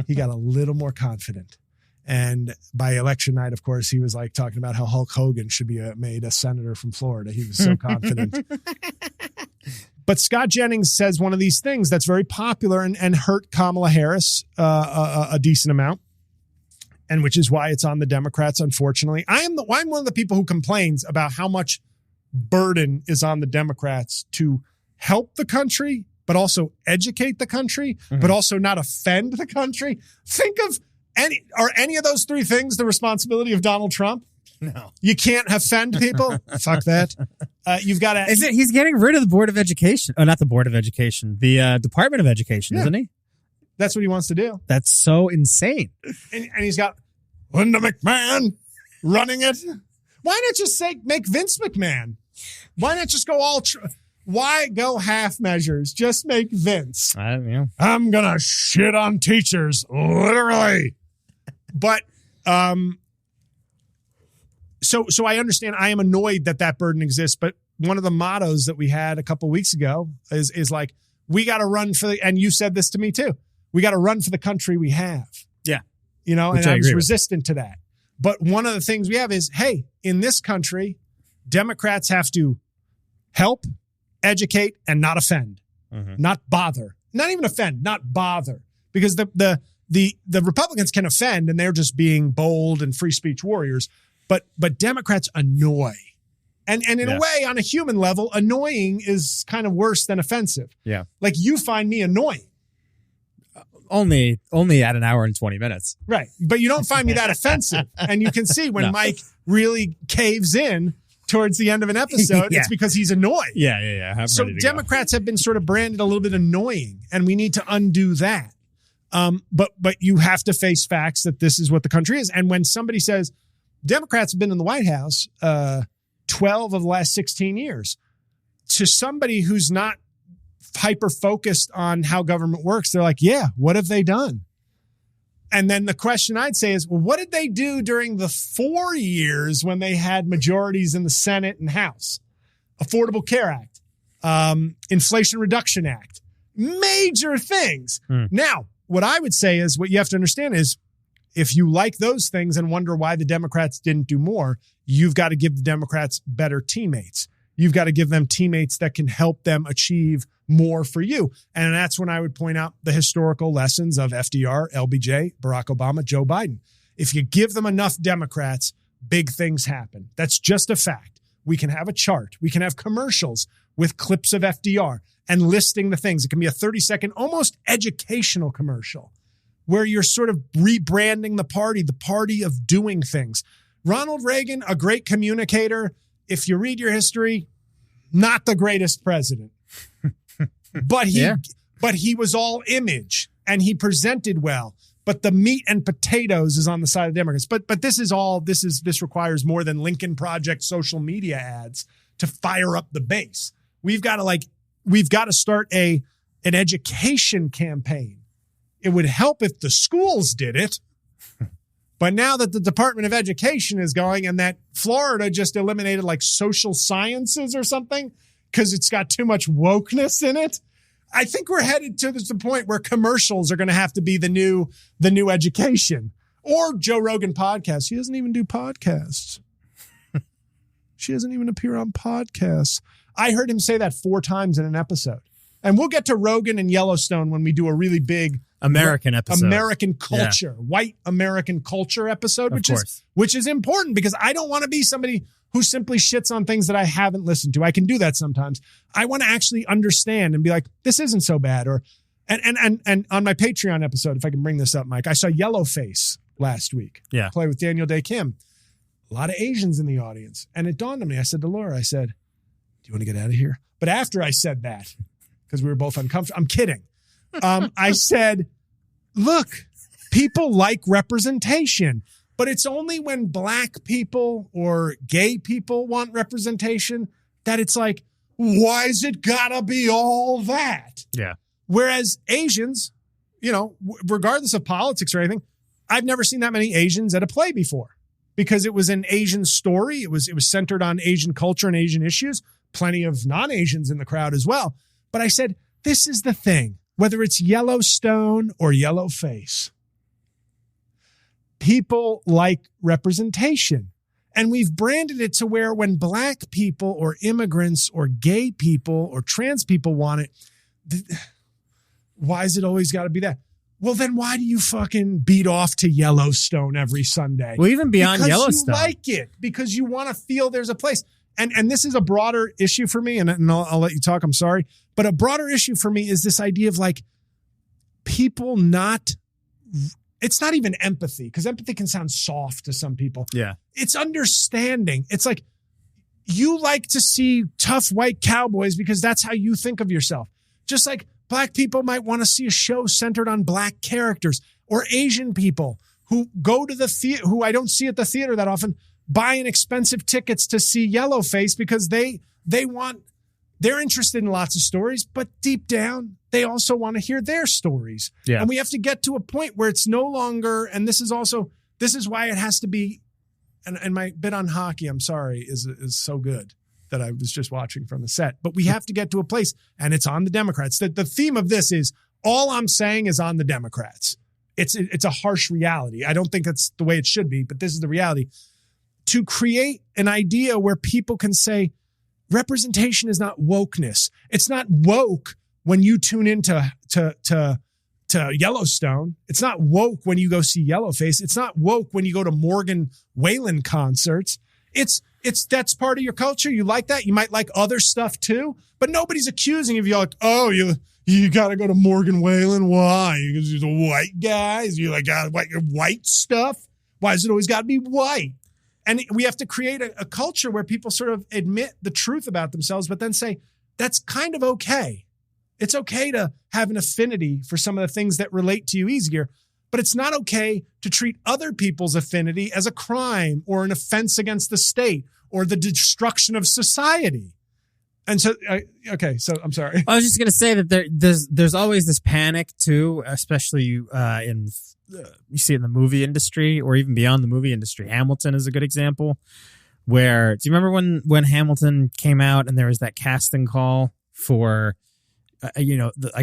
Speaker 1: He got a little more confident. And by election night, of course, he was like talking about how Hulk Hogan should be made a senator from Florida. He was so confident. But Scott Jennings says one of these things that's very popular and hurt Kamala Harris a decent amount. And which is why it's on the Democrats, unfortunately. I'm one of the people who complains about how much burden is on the Democrats to help the country, but also educate the country, but also not offend the country. Think of any of those three things the responsibility of Donald Trump?
Speaker 2: No.
Speaker 1: You can't offend people? Fuck that. You've got to...
Speaker 2: He's getting rid of the Board of Education. Oh, not the Board of Education. The Department of Education, isn't he?
Speaker 1: That's what he wants to do.
Speaker 2: That's so insane.
Speaker 1: And he's got Linda McMahon running it. Why not just make Vince McMahon? Why not just go why go half measures? Just make Vince.
Speaker 2: Yeah.
Speaker 1: I'm going to shit on teachers, literally. But so I understand. I am annoyed that burden exists. But one of the mottos that we had a couple weeks ago is like, we got to run and you said this to me too. We got to run for the country we have.
Speaker 2: Yeah.
Speaker 1: And I was resistant to that. But one of the things we have is, hey, in this country, Democrats have to help, educate, and not offend, not bother, not even offend, not bother, because the Republicans can offend and they're just being bold and free speech warriors, but Democrats annoy. And in a way, on a human level, annoying is kind of worse than offensive.
Speaker 2: Yeah.
Speaker 1: Like you find me annoying.
Speaker 2: Only at an hour and 20 minutes.
Speaker 1: Right. But you don't find me that offensive. And you can see when Mike really caves in towards the end of an episode, it's because he's annoyed.
Speaker 2: Yeah.
Speaker 1: So Democrats have been sort of branded a little bit annoying, and we need to undo that. But you have to face facts that this is what the country is. And when somebody says Democrats have been in the White House 12 of the last 16 years, to somebody who's not hyper focused on how government works, they're like, yeah, what have they done? And then the question I'd say is, well, what did they do during the 4 years when they had majorities in the Senate and House? Affordable Care Act, Inflation Reduction Act, major things. Now, what I would say is what you have to understand is if you like those things and wonder why the Democrats didn't do more, you've got to give the Democrats better teammates. You've got to give them teammates that can help them achieve more for you. And that's when I would point out the historical lessons of FDR, LBJ, Barack Obama, Joe Biden. If you give them enough Democrats, big things happen. That's just a fact. We can have a chart. We can have commercials with clips of FDR and listing the things. It can be a 30-second, almost educational commercial where you're sort of rebranding the party of doing things. Ronald Reagan, a great communicator. If you read your history, not the greatest president. But he was all image and he presented well. But the meat and potatoes is on the side of Democrats. But this requires more than Lincoln Project social media ads to fire up the base. We've got to start an education campaign. It would help if the schools did it. But now that the Department of Education is going and that Florida just eliminated like social sciences or something because it's got too much wokeness in it, I think we're headed to the point where commercials are going to have to be the new education. Or Joe Rogan podcast. She doesn't even do podcasts. She doesn't even appear on podcasts. I heard him say that 4 times in an episode. And we'll get to Rogan and Yellowstone when we do a really big
Speaker 2: American episode.
Speaker 1: American culture, white American culture episode, which is important because I don't want to be somebody who simply shits on things that I haven't listened to. I can do that sometimes. I want to actually understand and be like, this isn't so bad. And on my Patreon episode, if I can bring this up, Mike, I saw Yellowface last week.
Speaker 2: Yeah.
Speaker 1: Play with Daniel Day Kim. A lot of Asians in the audience. And it dawned on me. I said to Laura, I said, do you want to get out of here? But after I said that, because we were both uncomfortable, I'm kidding. I said, look, people like representation, but it's only when black people or gay people want representation that it's like, why is it gotta be all that?
Speaker 2: Yeah.
Speaker 1: Whereas Asians, regardless of politics or anything, I've never seen that many Asians at a play before because it was an Asian story. It was centered on Asian culture and Asian issues. Plenty of non-Asians in the crowd as well. But I said, this is the thing, whether it's Yellowstone or Yellowface, people like representation. And we've branded it to where when black people or immigrants or gay people or trans people want it, why is it always got to be that? Well, then why do you fucking beat off to Yellowstone every Sunday?
Speaker 2: Well, even beyond
Speaker 1: because
Speaker 2: Yellowstone.
Speaker 1: You like it, because you want to feel there's a place. And this is a broader issue for me, and I'll let you talk, I'm sorry. But a broader issue for me is this idea of like people it's not even empathy, because empathy can sound soft to some people.
Speaker 2: Yeah.
Speaker 1: It's understanding. It's like you like to see tough white cowboys because that's how you think of yourself. Just like black people might want to see a show centered on black characters, or Asian people who go to the theater, who I don't see at the theater that often, buying expensive tickets to see Yellowface because they're interested in lots of stories, but deep down, they also want to hear their stories.
Speaker 2: Yeah.
Speaker 1: And we have to get to a point where it's no longer, and this is why it has to be, and my bit on hockey, I'm sorry, is so good that I was just watching from the set. But we have to get to a place, and it's on the Democrats. The theme of this is, all I'm saying is on the Democrats. It's a harsh reality. I don't think that's the way it should be, but this is the reality. to create an idea where people can say representation is not wokeness. It's not woke when you tune into to Yellowstone. It's not woke when you go see Yellowface. It's not woke when you go to Morgan Wallen concerts. It's that's part of your culture. You like that. You might like other stuff too, but nobody's accusing of you like, oh, you got to go to Morgan Wallen. Why? Because you're the white guys. You like white stuff. Why does it always got to be white? And we have to create a culture where people sort of admit the truth about themselves, but then say that's kind of okay. It's okay to have an affinity for some of the things that relate to you easier, but it's not okay to treat other people's affinity as a crime or an offense against the state or the destruction of society. And so, okay, so I'm sorry.
Speaker 2: I was just going to say that there's always this panic too, especially you see it in the movie industry or even beyond the movie industry. Hamilton is a good example where, do you remember when Hamilton came out and there was that casting call for, I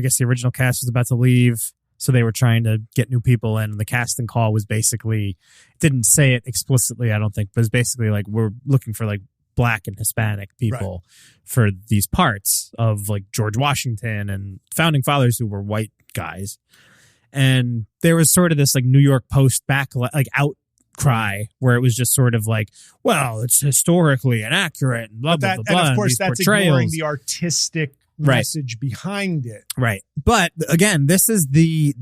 Speaker 2: guess the original cast was about to leave. So they were trying to get new people in. And the casting call was basically, didn't say it explicitly, I don't think, but it's basically like, we're looking for like Black and Hispanic people for these parts of like George Washington and founding fathers who were white guys. And there was sort of this like New York Post outcry where it was just sort of like, well, it's historically inaccurate and blah, blah, blah, blah.
Speaker 1: And of course, that's ignoring the artistic message
Speaker 2: right
Speaker 1: behind it.
Speaker 2: Right. But again, this is the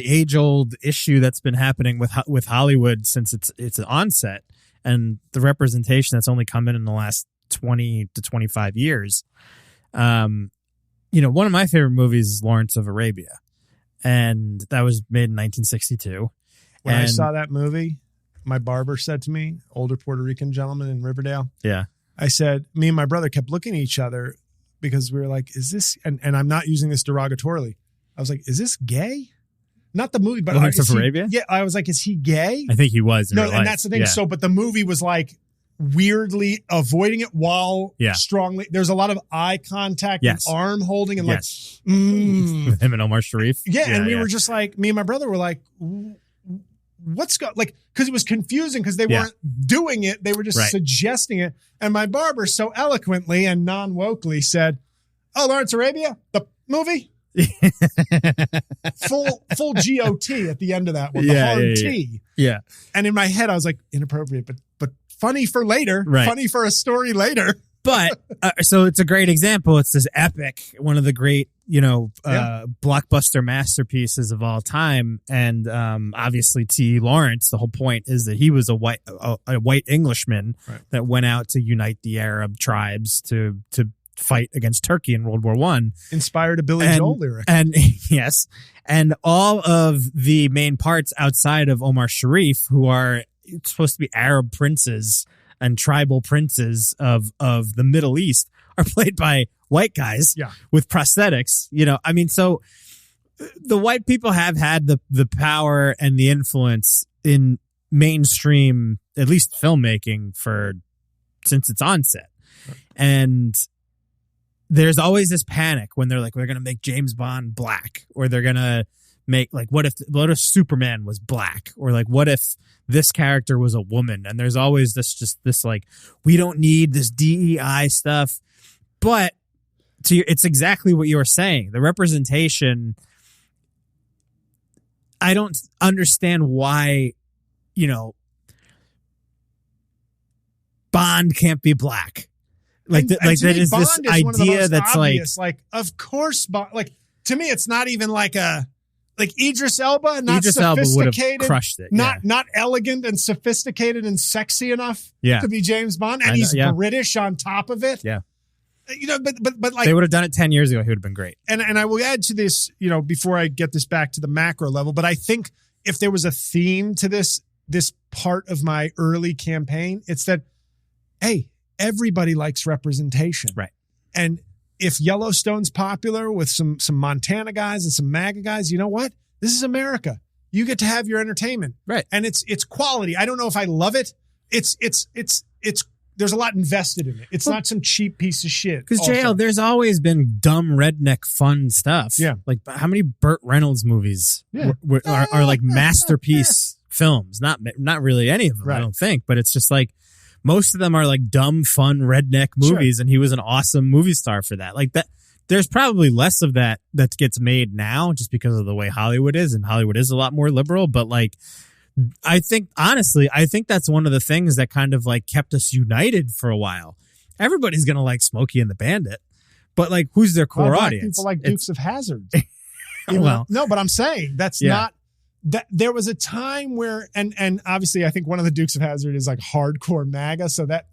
Speaker 2: age old issue that's been happening with Hollywood since its onset, and the representation that's only come in the last 20 to 25 years. One of my favorite movies is Lawrence of Arabia, and that was made in 1962.
Speaker 1: When I saw that movie, my barber said to me, older Puerto Rican gentleman in Riverdale.
Speaker 2: Yeah.
Speaker 1: I said, me and my brother kept looking at each other because we were like, is this, and I'm not using this derogatorily. I was like, is this gay? Not the movie, but
Speaker 2: Lawrence of Arabia?
Speaker 1: Yeah. I was like, is he gay?
Speaker 2: I think he was. In real life.
Speaker 1: And that's the thing. Yeah. So, but the movie was like weirdly avoiding it while strongly, there's a lot of eye contact and arm holding and
Speaker 2: with him and Omar Sharif.
Speaker 1: Yeah. And we were just like, me and my brother were like, what's going, like, because it was confusing because they weren't doing it. They were just suggesting it. And my barber so eloquently and non-wokely said, oh, Lawrence Arabia, the movie? full GOT at the end of that one, the hard T.
Speaker 2: Yeah.
Speaker 1: And in my head, I was like, inappropriate, but funny for later, funny for a story later.
Speaker 2: But so it's a great example. It's this epic, one of the great, blockbuster masterpieces of all time. And obviously T. Lawrence, the whole point is that he was a white Englishman that went out to unite the Arab tribes to fight against Turkey in World War I.
Speaker 1: Inspired a Billy Joel lyric.
Speaker 2: And yes. And all of the main parts outside of Omar Sharif, who are supposed to be Arab princes and tribal princes of the Middle East, are played by white guys with prosthetics. So the white people have had the power and the influence in mainstream, at least filmmaking, since its onset. And there's always this panic when they're like, we're going to make James Bond black, or they're going to make like, what if Superman was black, or like, what if this character was a woman? And there's always this like, we don't need this DEI stuff. But it's exactly what you were saying. The representation, I don't understand why, Bond can't be black. Like that is Bond this idea that's
Speaker 1: obvious, like, of course, like, to me, it's not even like Idris Elba, not
Speaker 2: Idris
Speaker 1: sophisticated,
Speaker 2: Elba would have crushed it.
Speaker 1: Not elegant and sophisticated and sexy enough to be James Bond, and he's British on top of it.
Speaker 2: Yeah,
Speaker 1: but like,
Speaker 2: they would have done it 10 years ago. He would have been great.
Speaker 1: And I will add to this, before I get this back to the macro level, but I think if there was a theme to this part of my early campaign, it's that, hey, everybody likes representation.
Speaker 2: Right.
Speaker 1: And if Yellowstone's popular with some Montana guys and some MAGA guys, you know what? This is America. You get to have your entertainment.
Speaker 2: Right.
Speaker 1: And it's quality. I don't know if I love it. It's there's a lot invested in it. It's not some cheap piece of shit.
Speaker 2: Because JL, there's always been dumb redneck fun stuff.
Speaker 1: Yeah.
Speaker 2: Like how many Burt Reynolds movies are like masterpiece films? Not really any of them, I don't think. But it's just like, most of them are like dumb, fun, redneck movies, and he was an awesome movie star for that. Like that, there's probably less of that gets made now just because of the way Hollywood is, and Hollywood is a lot more liberal. But like, I think that's one of the things that kind of like kept us united for a while. Everybody's gonna like Smokey and the Bandit, but like, who's their core audience?
Speaker 1: People like Dukes of Hazzard.
Speaker 2: Well,
Speaker 1: no, but I'm saying that's not. That there was a time where, and obviously I think one of the Dukes of Hazzard is like hardcore MAGA, so that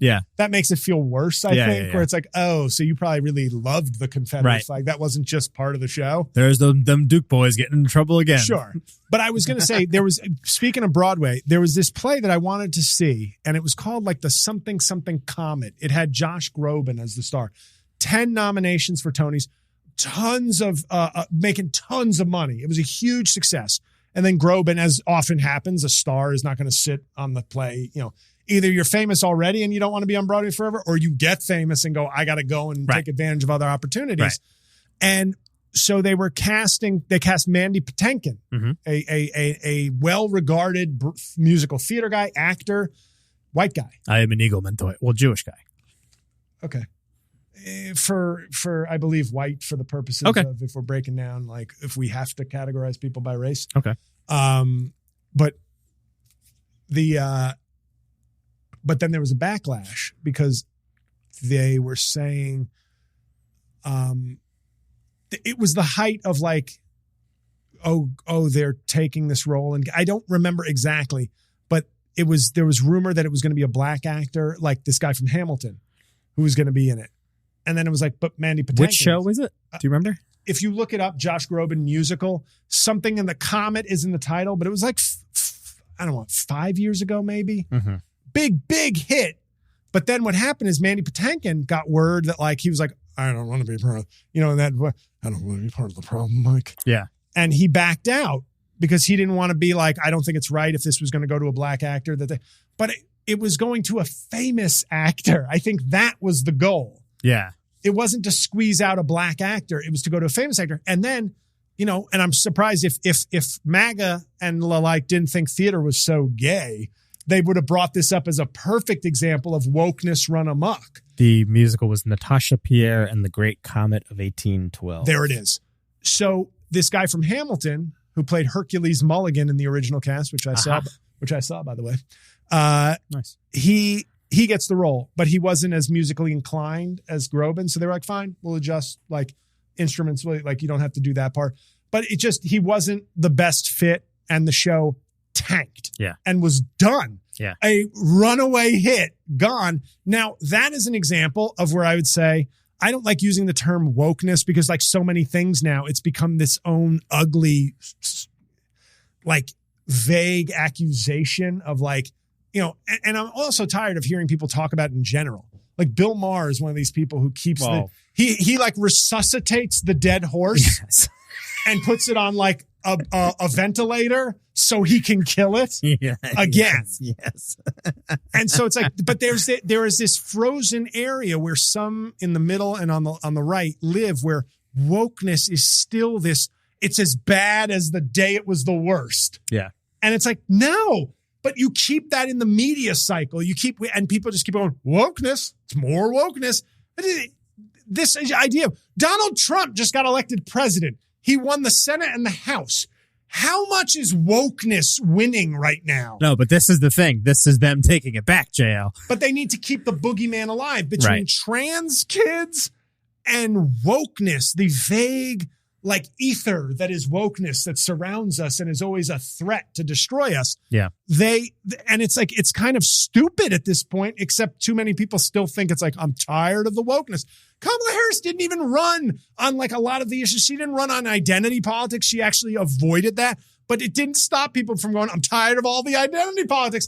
Speaker 1: makes it feel worse. I think where it's like, oh, so you probably really loved the Confederate flag. That wasn't just part of the show.
Speaker 2: There's them Duke boys getting in trouble again.
Speaker 1: Sure, but I was going to say speaking of Broadway, there was this play that I wanted to see, and it was called like the something Comet. It had Josh Groban as the star. 10 nominations for Tonys, tons of making tons of money. It was a huge success. And then Groban, as often happens, a star is not going to sit on the play. You know, either you're famous already and you don't want to be on Broadway forever, or you get famous and go, I got to go and take advantage of other opportunities. Right. And so they cast Mandy Patinkin, a well-regarded musical theater guy, actor, white guy.
Speaker 2: I am Inigo Montoya. Well, Jewish guy. Okay.
Speaker 1: For I believe white for the purposes of if we're breaking down, like if we have to categorize people by race.
Speaker 2: Okay.
Speaker 1: But then there was a backlash because they were saying it was the height of like, oh, they're taking this role. And I don't remember exactly, but there was rumor that it was going to be a black actor, like this guy from Hamilton, who was going to be in it. And then it was like, but Mandy Patinkin.
Speaker 2: Which show was it? Do you remember?
Speaker 1: If you look it up, Josh Groban musical, something in the Comet is in the title, but it was like, I don't know, 5 years ago, maybe. Mm-hmm. Big hit. But then what happened is Mandy Patinkin got word that like, he was like, I don't want to be part of, I don't want to be part of the problem, Mike.
Speaker 2: Yeah.
Speaker 1: And he backed out because he didn't want to be like, I don't think it's right if this was going to go to a black actor. But it was going to a famous actor. I think that was the goal.
Speaker 2: Yeah.
Speaker 1: It wasn't to squeeze out a black actor. It was to go to a famous actor. And then, you know, and I'm surprised if MAGA and the like didn't think theater was so gay, they would have brought this up as a perfect example of wokeness run amok.
Speaker 2: The musical was Natasha Pierre and the Great Comet of 1812.
Speaker 1: There it is. So this guy from Hamilton, who played Hercules Mulligan in the original cast, which I saw, by the way.
Speaker 2: Nice.
Speaker 1: He gets the role, but he wasn't as musically inclined as Groban. So they were like, fine, we'll adjust like instruments. Like you don't have to do that part. But he wasn't the best fit, and the show tanked and was done.
Speaker 2: Yeah.
Speaker 1: A runaway hit, gone. Now, that is an example of where I would say, I don't like using the term wokeness because like so many things now, it's become this own ugly, like vague accusation of like, you know, and I'm also tired of hearing people talk about it in general. Like Bill Maher is one of these people who keeps he like resuscitates the dead horse and puts it on like a ventilator so he can kill it again.
Speaker 2: Yes.
Speaker 1: And so it's like, but there is this frozen area where some in the middle and on the right live where wokeness is still this, it's as bad as the day it was the worst.
Speaker 2: Yeah.
Speaker 1: And it's like, no. But you keep that in the media cycle. And people just keep going, wokeness, it's more wokeness. This idea of Donald Trump just got elected president. He won the Senate and the House. How much is wokeness winning right now?
Speaker 2: No, but this is the thing. This is them taking it back, JL.
Speaker 1: But they need to keep the boogeyman alive between trans kids and wokeness, the vague like ether that is wokeness that surrounds us and is always a threat to destroy us.
Speaker 2: Yeah.
Speaker 1: And it's like, it's kind of stupid at this point, except too many people still think it's like, I'm tired of the wokeness. Kamala Harris didn't even run on like a lot of the issues. She didn't run on identity politics. She actually avoided that, but it didn't stop people from going, I'm tired of all the identity politics.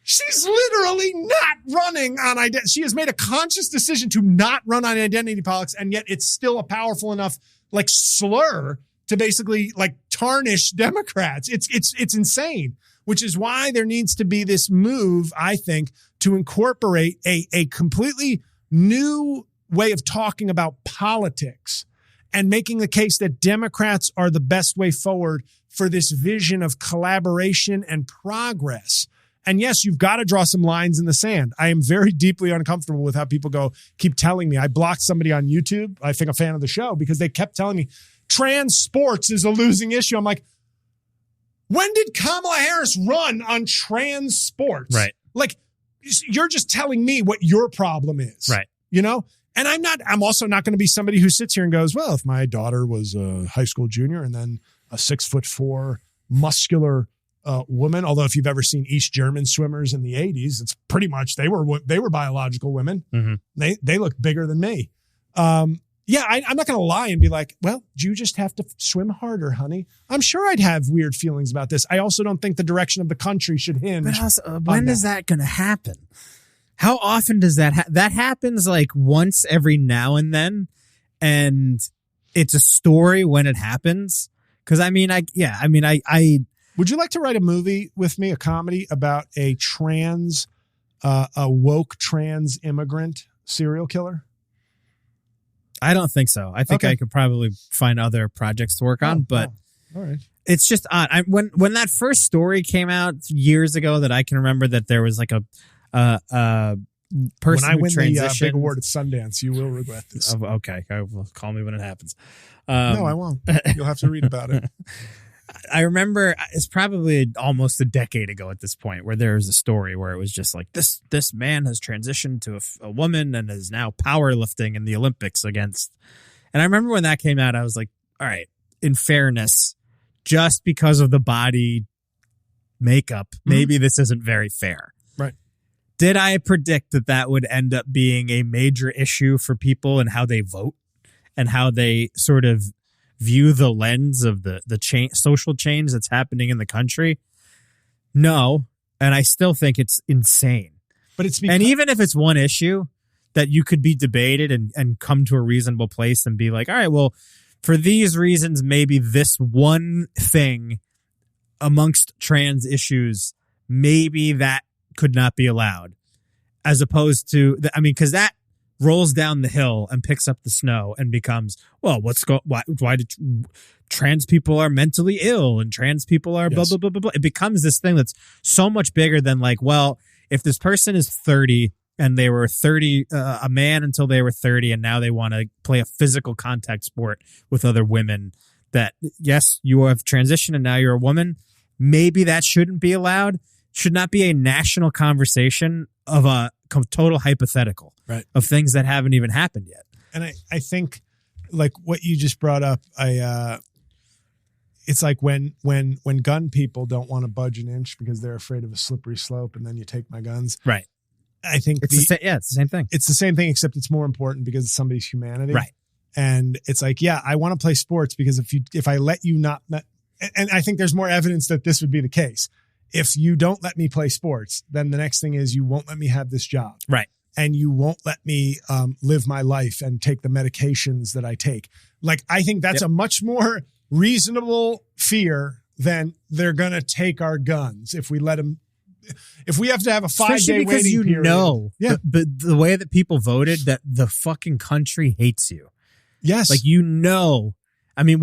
Speaker 1: She's literally not running on identity. She has made a conscious decision to not run on identity politics, and yet it's still a powerful enough like slur to basically like tarnish Democrats. It's insane, which is why there needs to be this move, I think, to incorporate a completely new way of talking about politics and making the case that Democrats are the best way forward for this vision of collaboration and progress. And yes, you've got to draw some lines in the sand. I am very deeply uncomfortable with how people keep telling me. I blocked somebody on YouTube, I think a fan of the show, because they kept telling me trans sports is a losing issue. I'm like, when did Kamala Harris run on trans sports?
Speaker 2: Right.
Speaker 1: Like, you're just telling me what your problem is.
Speaker 2: Right.
Speaker 1: And I'm also not going to be somebody who sits here and goes, well, if my daughter was a high school junior and then a 6'4" muscular woman, although if you've ever seen East German swimmers in the 80s, it's pretty much they were biological women.
Speaker 2: Mm-hmm.
Speaker 1: They look bigger than me. I'm not going to lie and be like, well, you just have to swim harder, honey. I'm sure I'd have weird feelings about this. I also don't think the direction of the country should hinge.
Speaker 2: But also, when is that going to happen? How often does that that happens like once every now and then, and it's a story when it happens? Because I
Speaker 1: would you like to write a movie with me, a comedy about a woke trans immigrant serial killer?
Speaker 2: I don't think so. I think I could probably find other projects to work on, but
Speaker 1: all right.
Speaker 2: It's just odd. When that first story came out years ago, that I can remember that there was like a person
Speaker 1: when I win
Speaker 2: the
Speaker 1: big award at Sundance, you will regret this.
Speaker 2: Oh, okay, well, call me when it happens.
Speaker 1: No, I won't. You'll have to read about it.
Speaker 2: I remember it's probably almost a decade ago at this point where there was a story where it was just like this man has transitioned to a woman and is now powerlifting in the Olympics against. And I remember when that came out, I was like, all right, in fairness, just because of the body makeup, maybe this isn't very fair.
Speaker 1: Right.
Speaker 2: Did I predict that would end up being a major issue for people and how they vote and how they sort of view the lens of the social change that's happening in the country? No. And I still think it's insane.
Speaker 1: But it's
Speaker 2: and even if it's one issue that you could be debated and come to a reasonable place and be like, all right, well, for these reasons, maybe this one thing amongst trans issues, maybe that could not be allowed, as opposed to, because that rolls down the hill and picks up the snow and becomes, well, why did trans people are mentally ill and trans people are blah, blah, blah, blah, blah. It becomes this thing that's so much bigger than like, well, if this person is 30 and they were 30, a man until they were 30, and now they want to play a physical contact sport with other women, that yes, you have transitioned and now you're a woman. Maybe that shouldn't be allowed. Should not be a national conversation of a total hypothetical,
Speaker 1: right,
Speaker 2: of things that haven't even happened yet.
Speaker 1: And I think like what you just brought up, it's like when gun people don't want to budge an inch because they're afraid of a slippery slope, and then you take my guns.
Speaker 2: Right.
Speaker 1: I think
Speaker 2: it's the same thing.
Speaker 1: It's the same thing, except it's more important because it's somebody's humanity.
Speaker 2: Right.
Speaker 1: And it's like, yeah, I want to play sports because if I let you not, and I think there's more evidence that this would be the case. If you don't let me play sports, then the next thing is you won't let me have this job.
Speaker 2: Right.
Speaker 1: And you won't let me live my life and take the medications that I take. Like, I think that's a much more reasonable fear than they're going to take our guns if we let them. If we have to have a 5-day waiting period.
Speaker 2: The way that people voted, that the fucking country hates you.
Speaker 1: Yes.
Speaker 2: Like, I mean,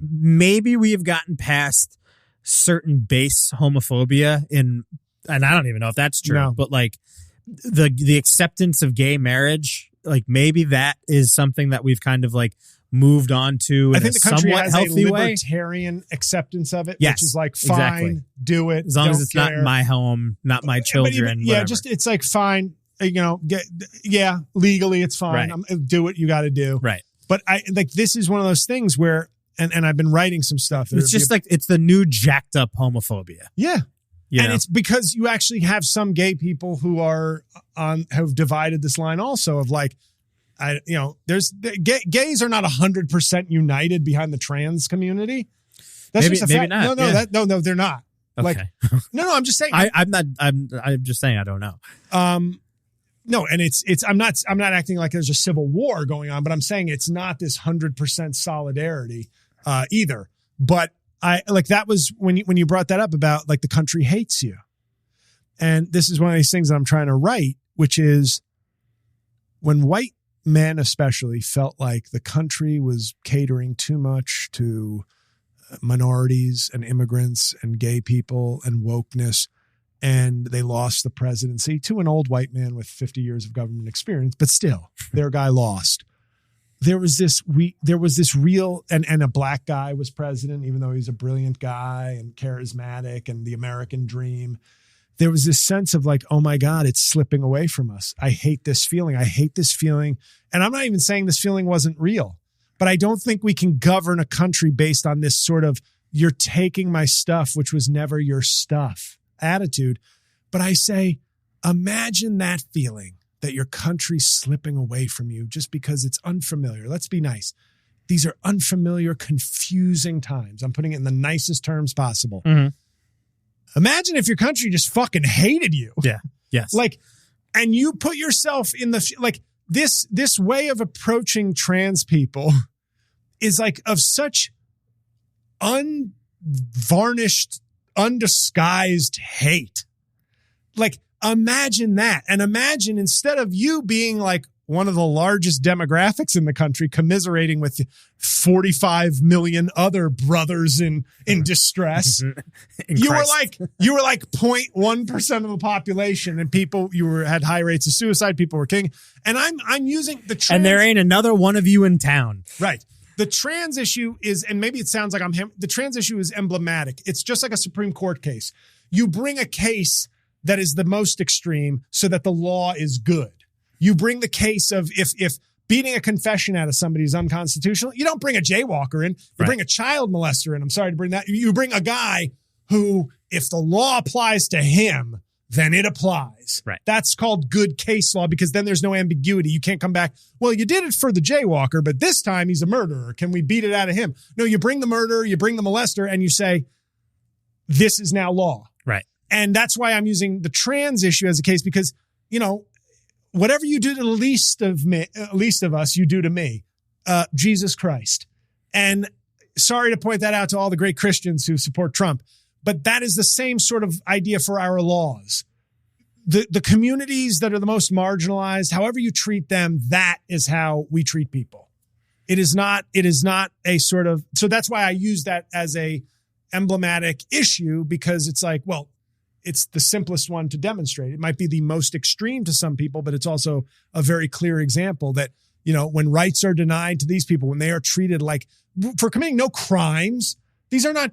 Speaker 2: maybe we have gotten past certain base homophobia and I don't even know if that's true, but like the acceptance of gay marriage, like maybe that is something that we've kind of like moved on to in a somewhat healthy way.
Speaker 1: Libertarian acceptance of it,
Speaker 2: yes,
Speaker 1: which is like, fine, do it.
Speaker 2: As long as it's not my home, not my children.
Speaker 1: It's like, fine, legally it's fine.
Speaker 2: Right.
Speaker 1: Do what you got to do.
Speaker 2: Right.
Speaker 1: But this is one of those things where, and I've been writing some stuff.
Speaker 2: It's just like, it's the new jacked up homophobia.
Speaker 1: Yeah. It's because you actually have some gay people who have divided this line also of like, gays are not 100% united behind the trans community. That's
Speaker 2: maybe,
Speaker 1: just a fact.
Speaker 2: Not.
Speaker 1: No, they're not.
Speaker 2: Okay.
Speaker 1: Like, no, I'm just saying.
Speaker 2: I'm just saying I don't know.
Speaker 1: No, and I'm not acting like there's a civil war going on, but I'm saying it's not this 100% solidarity either. But that was when you brought that up about like the country hates you. And this is one of these things that I'm trying to write, which is when white men especially felt like the country was catering too much to minorities and immigrants and gay people and wokeness. and they lost the presidency to an old white man with 50 years of government experience, but still, their guy lost. There was this real, and a black guy was president, even though he's a brilliant guy and charismatic and the American dream. There was this sense of like, oh my God, it's slipping away from us. I hate this feeling. I hate this feeling. And I'm not even saying this feeling wasn't real, but I don't think we can govern a country based on this sort of, you're taking my stuff, which was never your stuff attitude. But I say, imagine that feeling that your country's slipping away from you just because it's unfamiliar. Let's be nice. These are unfamiliar, confusing times. I'm putting it in the nicest terms possible. Mm-hmm. Imagine if your country just fucking hated you.
Speaker 2: Yeah. Yes.
Speaker 1: Like, and you put yourself in the, like this way of approaching trans people is like of such unvarnished, undisguised hate. Like, imagine that. And imagine instead of you being like one of the largest demographics in the country, commiserating with 45 million other brothers in distress, you were like 0.1% of the population, and people, had high rates of suicide. People were killing. And I'm using the trans,
Speaker 2: and there ain't another one of you in town.
Speaker 1: Right. The trans issue is, and maybe it sounds like the trans issue is emblematic. It's just like a Supreme Court case. You bring a case that is the most extreme so that the law is good. You bring the case of if beating a confession out of somebody is unconstitutional, you don't bring a jaywalker in. You bring a child molester in. I'm sorry to bring that. You bring a guy who, if the law applies to him, then it applies.
Speaker 2: Right.
Speaker 1: That's called good case law, because then there's no ambiguity. You can't come back, well, you did it for the jaywalker, but this time he's a murderer. Can we beat it out of him? No, you bring the murderer, you bring the molester, and you say, this is now law.
Speaker 2: Right.
Speaker 1: And that's why I'm using the trans issue as a case, because, whatever you do to the least of us, you do to me, Jesus Christ. And sorry to point that out to all the great Christians who support Trump, but that is the same sort of idea for our laws. The communities that are the most marginalized, however you treat them, that is how we treat people. It is not a sort of, so that's why I use that as a emblematic issue, because it's like, well, it's the simplest one to demonstrate. It might be the most extreme to some people, but it's also a very clear example that, when rights are denied to these people, when they are treated like, for committing no crimes, these are not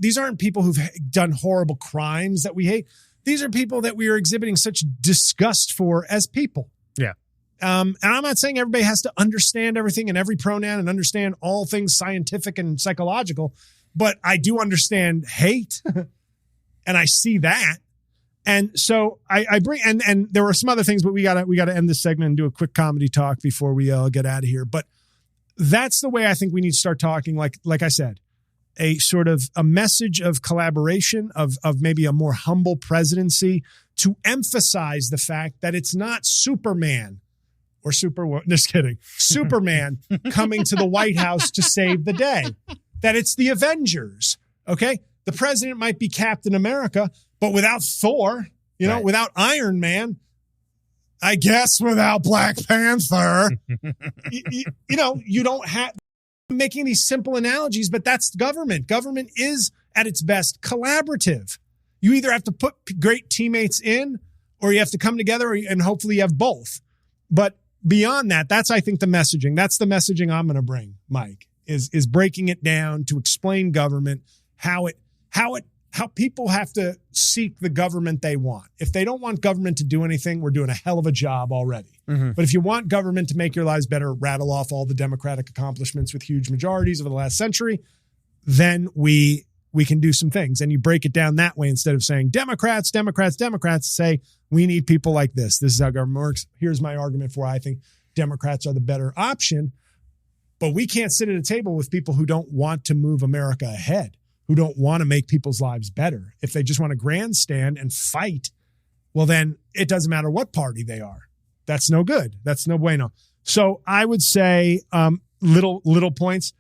Speaker 1: these aren't people who've done horrible crimes that we hate. These are people that we are exhibiting such disgust for as people.
Speaker 2: Yeah.
Speaker 1: And I'm not saying everybody has to understand everything and every pronoun and understand all things scientific and psychological, but I do understand hate. And I see that. And so I bring, and there were some other things, but we gotta end this segment and do a quick comedy talk before we get out of here. But that's the way I think we need to start talking. Like I said, a sort of a message of collaboration, of maybe a more humble presidency, to emphasize the fact that it's not Superman or Superman coming to the White House to save the day, that it's the Avengers. Okay. The president might be Captain America, but without Thor,
Speaker 2: right.
Speaker 1: Without Iron Man, I guess without Black Panther, you don't have, making these simple analogies, but that's government. Government is at its best collaborative. You either have to put great teammates in, or you have to come together, and hopefully you have both. But beyond that, that's, I think, the messaging. That's the messaging I'm going to bring, Mike, is breaking it down to explain government, how people have to seek the government they want. If they don't want government to do anything, we're doing a hell of a job already. Mm-hmm. But if you want government to make your lives better, rattle off all the democratic accomplishments with huge majorities over the last century, then we can do some things. And you break it down that way instead of saying Democrats, say we need people like this. This is how government works. Here's my argument for why I think Democrats are the better option. But we can't sit at a table with people who don't want to move America ahead, who don't want to make people's lives better. If they just want to grandstand and fight, well, then it doesn't matter what party they are. That's no good. That's no bueno. So I would say little points,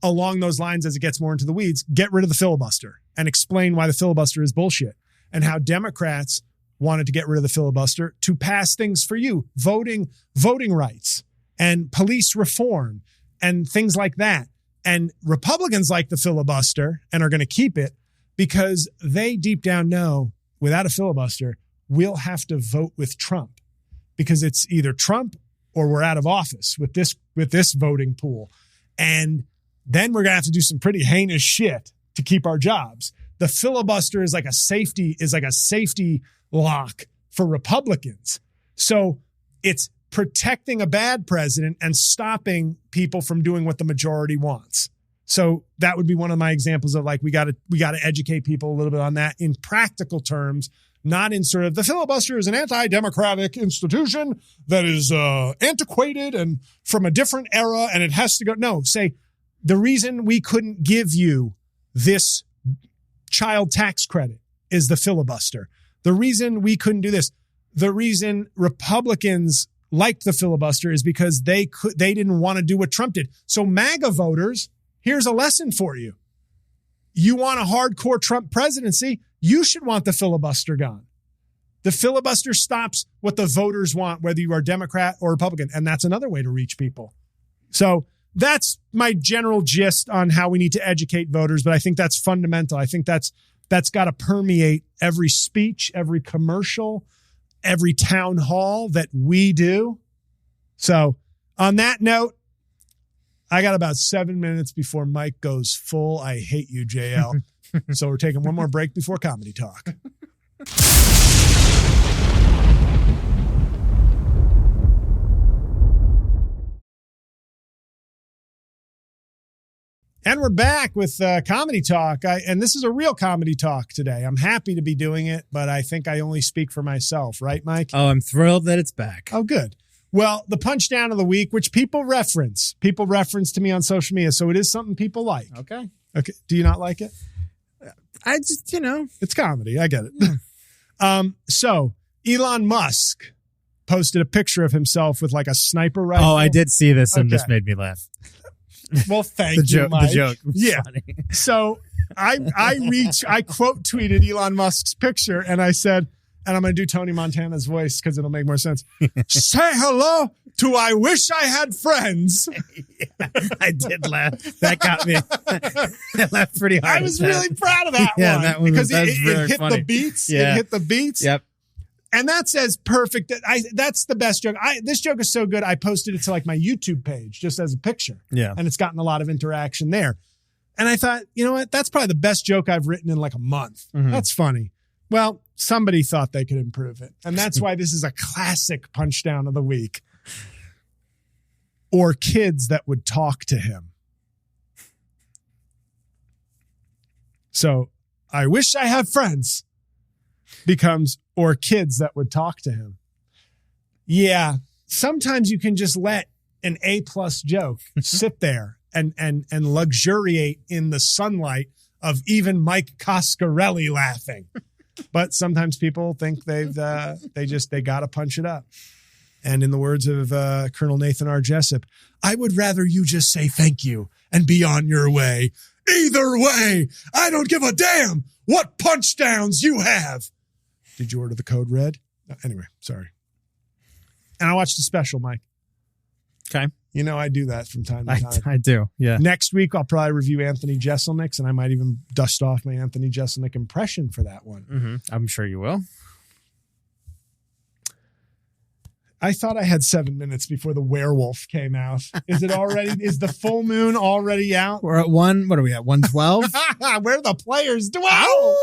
Speaker 1: along those lines as it gets more into the weeds, get rid of the filibuster and explain why the filibuster is bullshit and how Democrats wanted to get rid of the filibuster to pass things for you, voting rights and police reform and things like that. And Republicans like the filibuster and are going to keep it. because they deep down know without a filibuster, we'll have to vote with Trump because it's either Trump or we're out of office with this voting pool. And then we're going to have to do some pretty heinous shit to keep our jobs. The filibuster is like a safety lock for Republicans. So it's protecting a bad president and stopping people from doing what the majority wants. So that would be one of my examples of like, we got to educate people a little bit on that in practical terms, not in sort of the filibuster is an anti-democratic institution that is antiquated and from a different era and it has to go. No, say the reason we couldn't give you this child tax credit is the filibuster. The reason we couldn't do this, the reason Republicans liked the filibuster is because they didn't want to do what Trump did. So MAGA voters, here's a lesson for you. You want a hardcore Trump presidency, you should want the filibuster gone. The filibuster stops what the voters want, whether you are Democrat or Republican. And that's another way to reach people. So that's my general gist on how we need to educate voters. But I think that's fundamental. I think that's got to permeate every speech, every commercial, every town hall that we do. So on that note, I got about 7 minutes before Mike goes full I hate you, JL. So we're taking one more break before comedy talk. And we're back with comedy talk. And this is a real comedy talk today. I'm happy to be doing it, but I think I only speak for myself. Right, Mike?
Speaker 2: Oh, I'm thrilled that it's back.
Speaker 1: Oh, good. Well, the punch down of the week, which people reference to me on social media. So it is something people like.
Speaker 2: Okay.
Speaker 1: Do you not like it?
Speaker 2: I just,
Speaker 1: It's comedy. I get it. Yeah. So Elon Musk posted a picture of himself with like a sniper rifle.
Speaker 2: Oh, I did see this and this made me laugh.
Speaker 1: Well, thank you, Mike.
Speaker 2: The joke was
Speaker 1: yeah.
Speaker 2: funny.
Speaker 1: So I quote tweeted Elon Musk's picture and I said, and I'm going to do Tony Montana's voice because it'll make more sense. Say hello to I wish I had friends.
Speaker 2: Yeah, I did laugh. That got me. I laughed pretty hard.
Speaker 1: I was really proud of that one.
Speaker 2: Yeah, that one
Speaker 1: because
Speaker 2: it
Speaker 1: hit
Speaker 2: funny.
Speaker 1: the beats.
Speaker 2: Yeah.
Speaker 1: It hit the beats.
Speaker 2: Yep.
Speaker 1: And that says perfect. That's the best joke. This joke is so good. I posted it to like my YouTube page just as a picture.
Speaker 2: Yeah.
Speaker 1: And it's gotten a lot of interaction there. And I thought, you know what? That's probably the best joke I've written in like a month. Mm-hmm. That's funny. Well, somebody thought they could improve it. And that's why this is a classic punch down of the week. Or kids that would talk to him. So I wish I had friends becomes or kids that would talk to him. Yeah. Sometimes you can just let an A+ joke sit there and luxuriate in the sunlight of even Mike Coscarelli laughing. But sometimes people think they got to punch it up. And in the words of Colonel Nathan R. Jessup, I would rather you just say thank you and be on your way. Either way, I don't give a damn what punch downs you have. Did you order the code red? Anyway, sorry. And I watched a special, Mike.
Speaker 2: Okay.
Speaker 1: You know, I do that from time to time.
Speaker 2: I do, yeah.
Speaker 1: Next week, I'll probably review Anthony Jeselnik's, and I might even dust off my Anthony Jeselnik impression for that one.
Speaker 2: Mm-hmm. I'm sure you will.
Speaker 1: I thought I had 7 minutes before the werewolf came out. Is it already? Is the full moon already out?
Speaker 2: We're at what are we at, 112?
Speaker 1: Where are the players? Wow!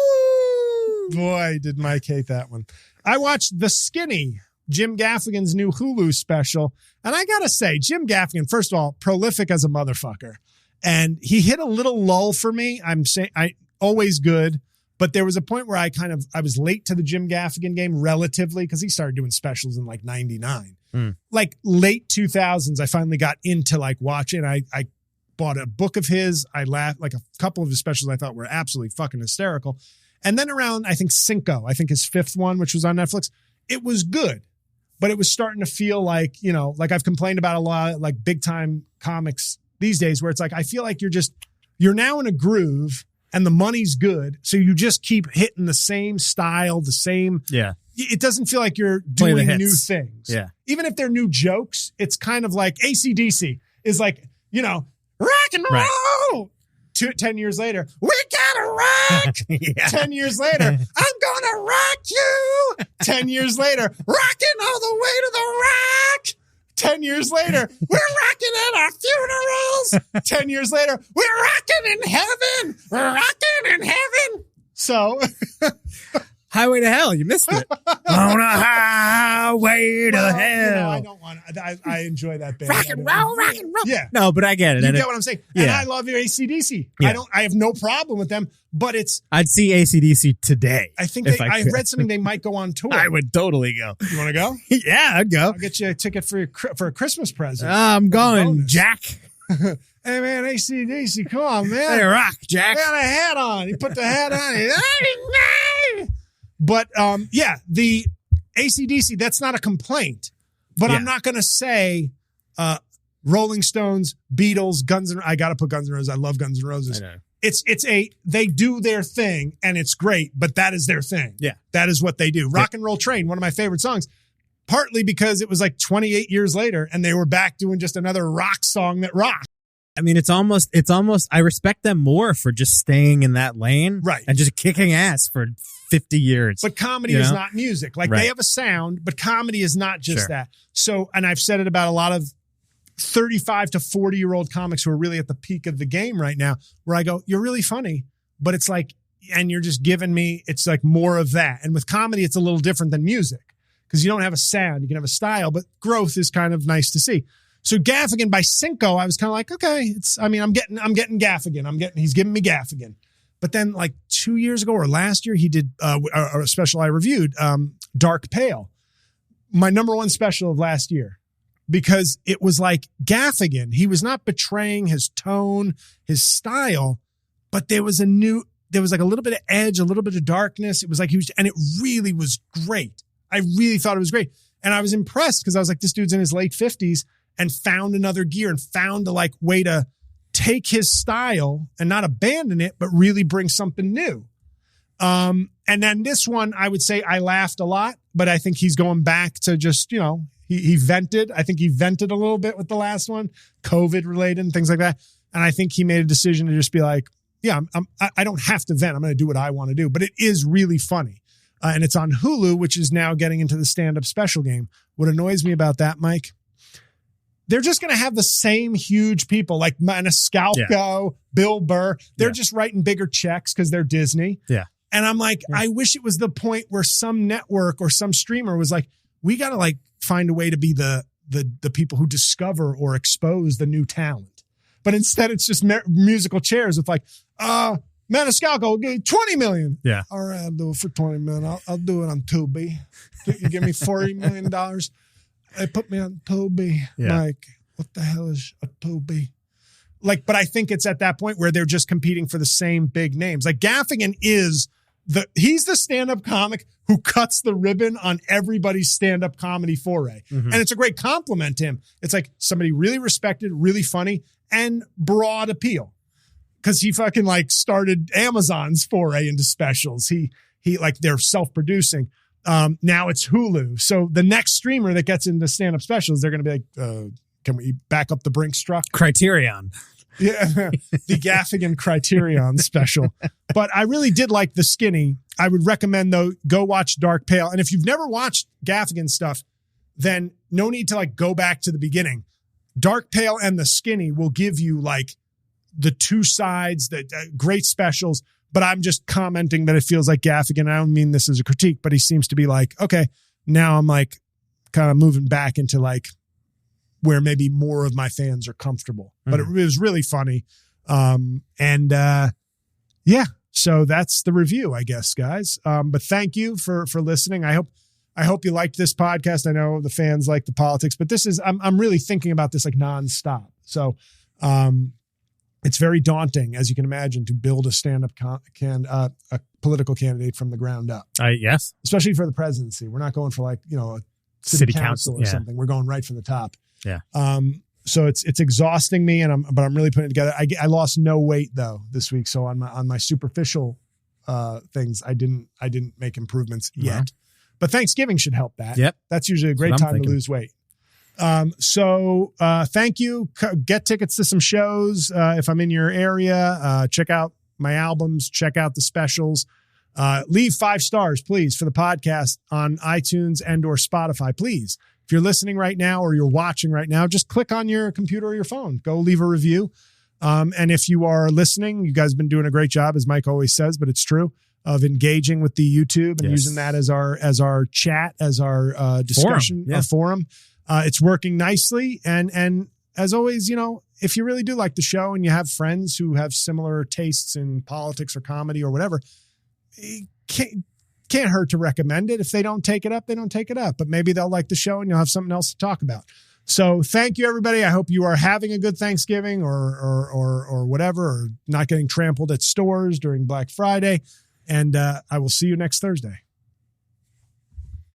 Speaker 1: Boy, did Mike hate that one. I watched The Skinny, Jim Gaffigan's new Hulu special. And I got to say, Jim Gaffigan, first of all, prolific as a motherfucker. And he hit a little lull for me. I'm saying always good. But there was a point where I was late to the Jim Gaffigan game relatively because he started doing specials in like 99. Like late 2000s, I finally got into like watching. I bought a book of his. I laughed like a couple of his specials I thought were absolutely fucking hysterical. And then around, I think Cinco, his fifth one, which was on Netflix, it was good. But it was starting to feel like, like I've complained about a lot, like big time comics these days where it's like, I feel like you're now in a groove and the money's good. So you just keep hitting the same style, the same.
Speaker 2: Yeah.
Speaker 1: It doesn't feel like you're doing new things.
Speaker 2: Yeah.
Speaker 1: Even if they're new jokes, it's kind of like AC/DC is like, rock and roll. 10 years later, we gotta rock.
Speaker 2: Yeah.
Speaker 1: 10 years later, I'm gonna rock you. 10 years later, rocking all the way to the rock. 10 years later, we're rocking at our funerals. 10 years later, we're rocking in heaven. We're rocking in heaven. So,
Speaker 2: Highway to Hell, you missed it. On a highway to hell.
Speaker 1: I don't want to. I enjoy that band.
Speaker 2: Rock and roll.
Speaker 1: Yeah.
Speaker 2: No, but I get it.
Speaker 1: You get what I'm saying?
Speaker 2: Yeah.
Speaker 1: And I love your AC/DC.
Speaker 2: Yeah.
Speaker 1: I have no problem with them, but
Speaker 2: I'd see AC/DC today.
Speaker 1: I think
Speaker 2: I
Speaker 1: I read something they might go on tour.
Speaker 2: I would totally go.
Speaker 1: You want to go?
Speaker 2: Yeah, I'd go.
Speaker 1: I'll get you a ticket for a Christmas present.
Speaker 2: I'm going, Jack.
Speaker 1: Hey man, AC/DC, come on, man.
Speaker 2: Hey, rock, Jack.
Speaker 1: He got a hat on. He put the hat on. But the AC/DC, that's not a complaint. But I'm not going to say Rolling Stones, Beatles, I got to put Guns N' Roses. I love Guns N' Roses.
Speaker 2: I know.
Speaker 1: They do their thing and it's great, but that is their thing.
Speaker 2: Yeah.
Speaker 1: That is what they do. Rock and Roll Train, one of my favorite songs, partly because it was like 28 years later and they were back doing just another rock song that rocked.
Speaker 2: I mean, it's almost, I respect them more for just staying in that lane.
Speaker 1: Right.
Speaker 2: And just kicking ass for 50 years.
Speaker 1: But comedy is not music. Like they have a sound, but comedy is not just that. So, and I've said it about a lot of 35 to 40-year-old comics who are really at the peak of the game right now, where I go, you're really funny, but it's like, and you're just giving me, it's like more of that. And with comedy, it's a little different than music because you don't have a sound. You can have a style, but growth is kind of nice to see. So Gaffigan by Cinco, I was kind of like, okay, I'm getting Gaffigan. He's giving me Gaffigan. But then like 2 years ago or last year, he did a special I reviewed, Dark Pale, my number one special of last year, because it was like Gaffigan. He was not betraying his tone, his style, but there was like a little bit of edge, a little bit of darkness. It was like and it really was great. I really thought it was great. And I was impressed because I was like, this dude's in his late 50s and found another gear and found a like way to take his style and not abandon it, but really bring something new. And then this one, I would say I laughed a lot, but I think he's going back to just, he vented. I think he vented a little bit with the last one, COVID related and things like that. And I think he made a decision to just be like, yeah, I don't have to vent. I'm going to do what I want to do, but it is really funny. And it's on Hulu, which is now getting into the stand-up special game. What annoys me about that, Mike, they're just going to have the same huge people like Maniscalco, Bill Burr. They're just writing bigger checks because they're Disney.
Speaker 2: Yeah.
Speaker 1: And I'm like, I wish it was the point where some network or some streamer was like, we got to like find a way to be the people who discover or expose the new talent. But instead it's just musical chairs with like, Maniscalco, give me 20 million.
Speaker 2: Yeah.
Speaker 1: All right, I'll do it for 20 million. I'll do it on Tubi. You give me $40 million. They put me on Tubi.
Speaker 2: Yeah.
Speaker 1: Like, what the hell is a Tubi? Like, but I think it's at that point where they're just competing for the same big names. Like Gaffigan he's the stand-up comic who cuts the ribbon on everybody's stand-up comedy foray. Mm-hmm. And it's a great compliment to him. It's like somebody really respected, really funny, and broad appeal. Because he fucking like started Amazon's foray into specials. He like they're self-producing. Now it's Hulu. So the next streamer that gets into stand-up specials, they're going to be like, can we back up the Brinks truck?
Speaker 2: Criterion.
Speaker 1: Yeah, the Gaffigan Criterion special. But I really did like The Skinny. I would recommend, though, go watch Dark Pale. And if you've never watched Gaffigan stuff, then no need to like go back to the beginning. Dark Pale and The Skinny will give you like the two sides, the great specials. But I'm just commenting that it feels like Gaffigan. I don't mean this as a critique, but he seems to be like, okay, now I'm like kind of moving back into like where maybe more of my fans are comfortable. But it was really funny. So that's the review, I guess, guys. But thank you for listening. I hope you liked this podcast. I know the fans like the politics, but this is, I'm really thinking about this like nonstop. So, it's very daunting, as you can imagine, to build a stand-up a political candidate from the ground up.
Speaker 2: Yes.
Speaker 1: Especially for the presidency. We're not going for like, a city council or something. We're going right from the top.
Speaker 2: Yeah.
Speaker 1: So it's exhausting me, but I'm really putting it together. I lost no weight though this week. So on my superficial things, I didn't make improvements yet. But Thanksgiving should help that.
Speaker 2: Yep.
Speaker 1: That's usually a great time to lose weight. So thank you. Get tickets to some shows if I'm in your area. Check out my albums, check out the specials. Leave 5 stars, please, for the podcast on iTunes and or Spotify, please. If you're listening right now or you're watching right now, just click on your computer or your phone. Go leave a review. And if you are listening, you guys have been doing a great job, as Mike always says, but it's true, of engaging with the YouTube and using that as our chat, as our discussion, our forum. It's working nicely. And as always, if you really do like the show and you have friends who have similar tastes in politics or comedy or whatever, it can't hurt to recommend it. If they don't take it up, they don't take it up. But maybe they'll like the show and you'll have something else to talk about. So thank you, everybody. I hope you are having a good Thanksgiving or whatever, or not getting trampled at stores during Black Friday. And I will see you next Thursday.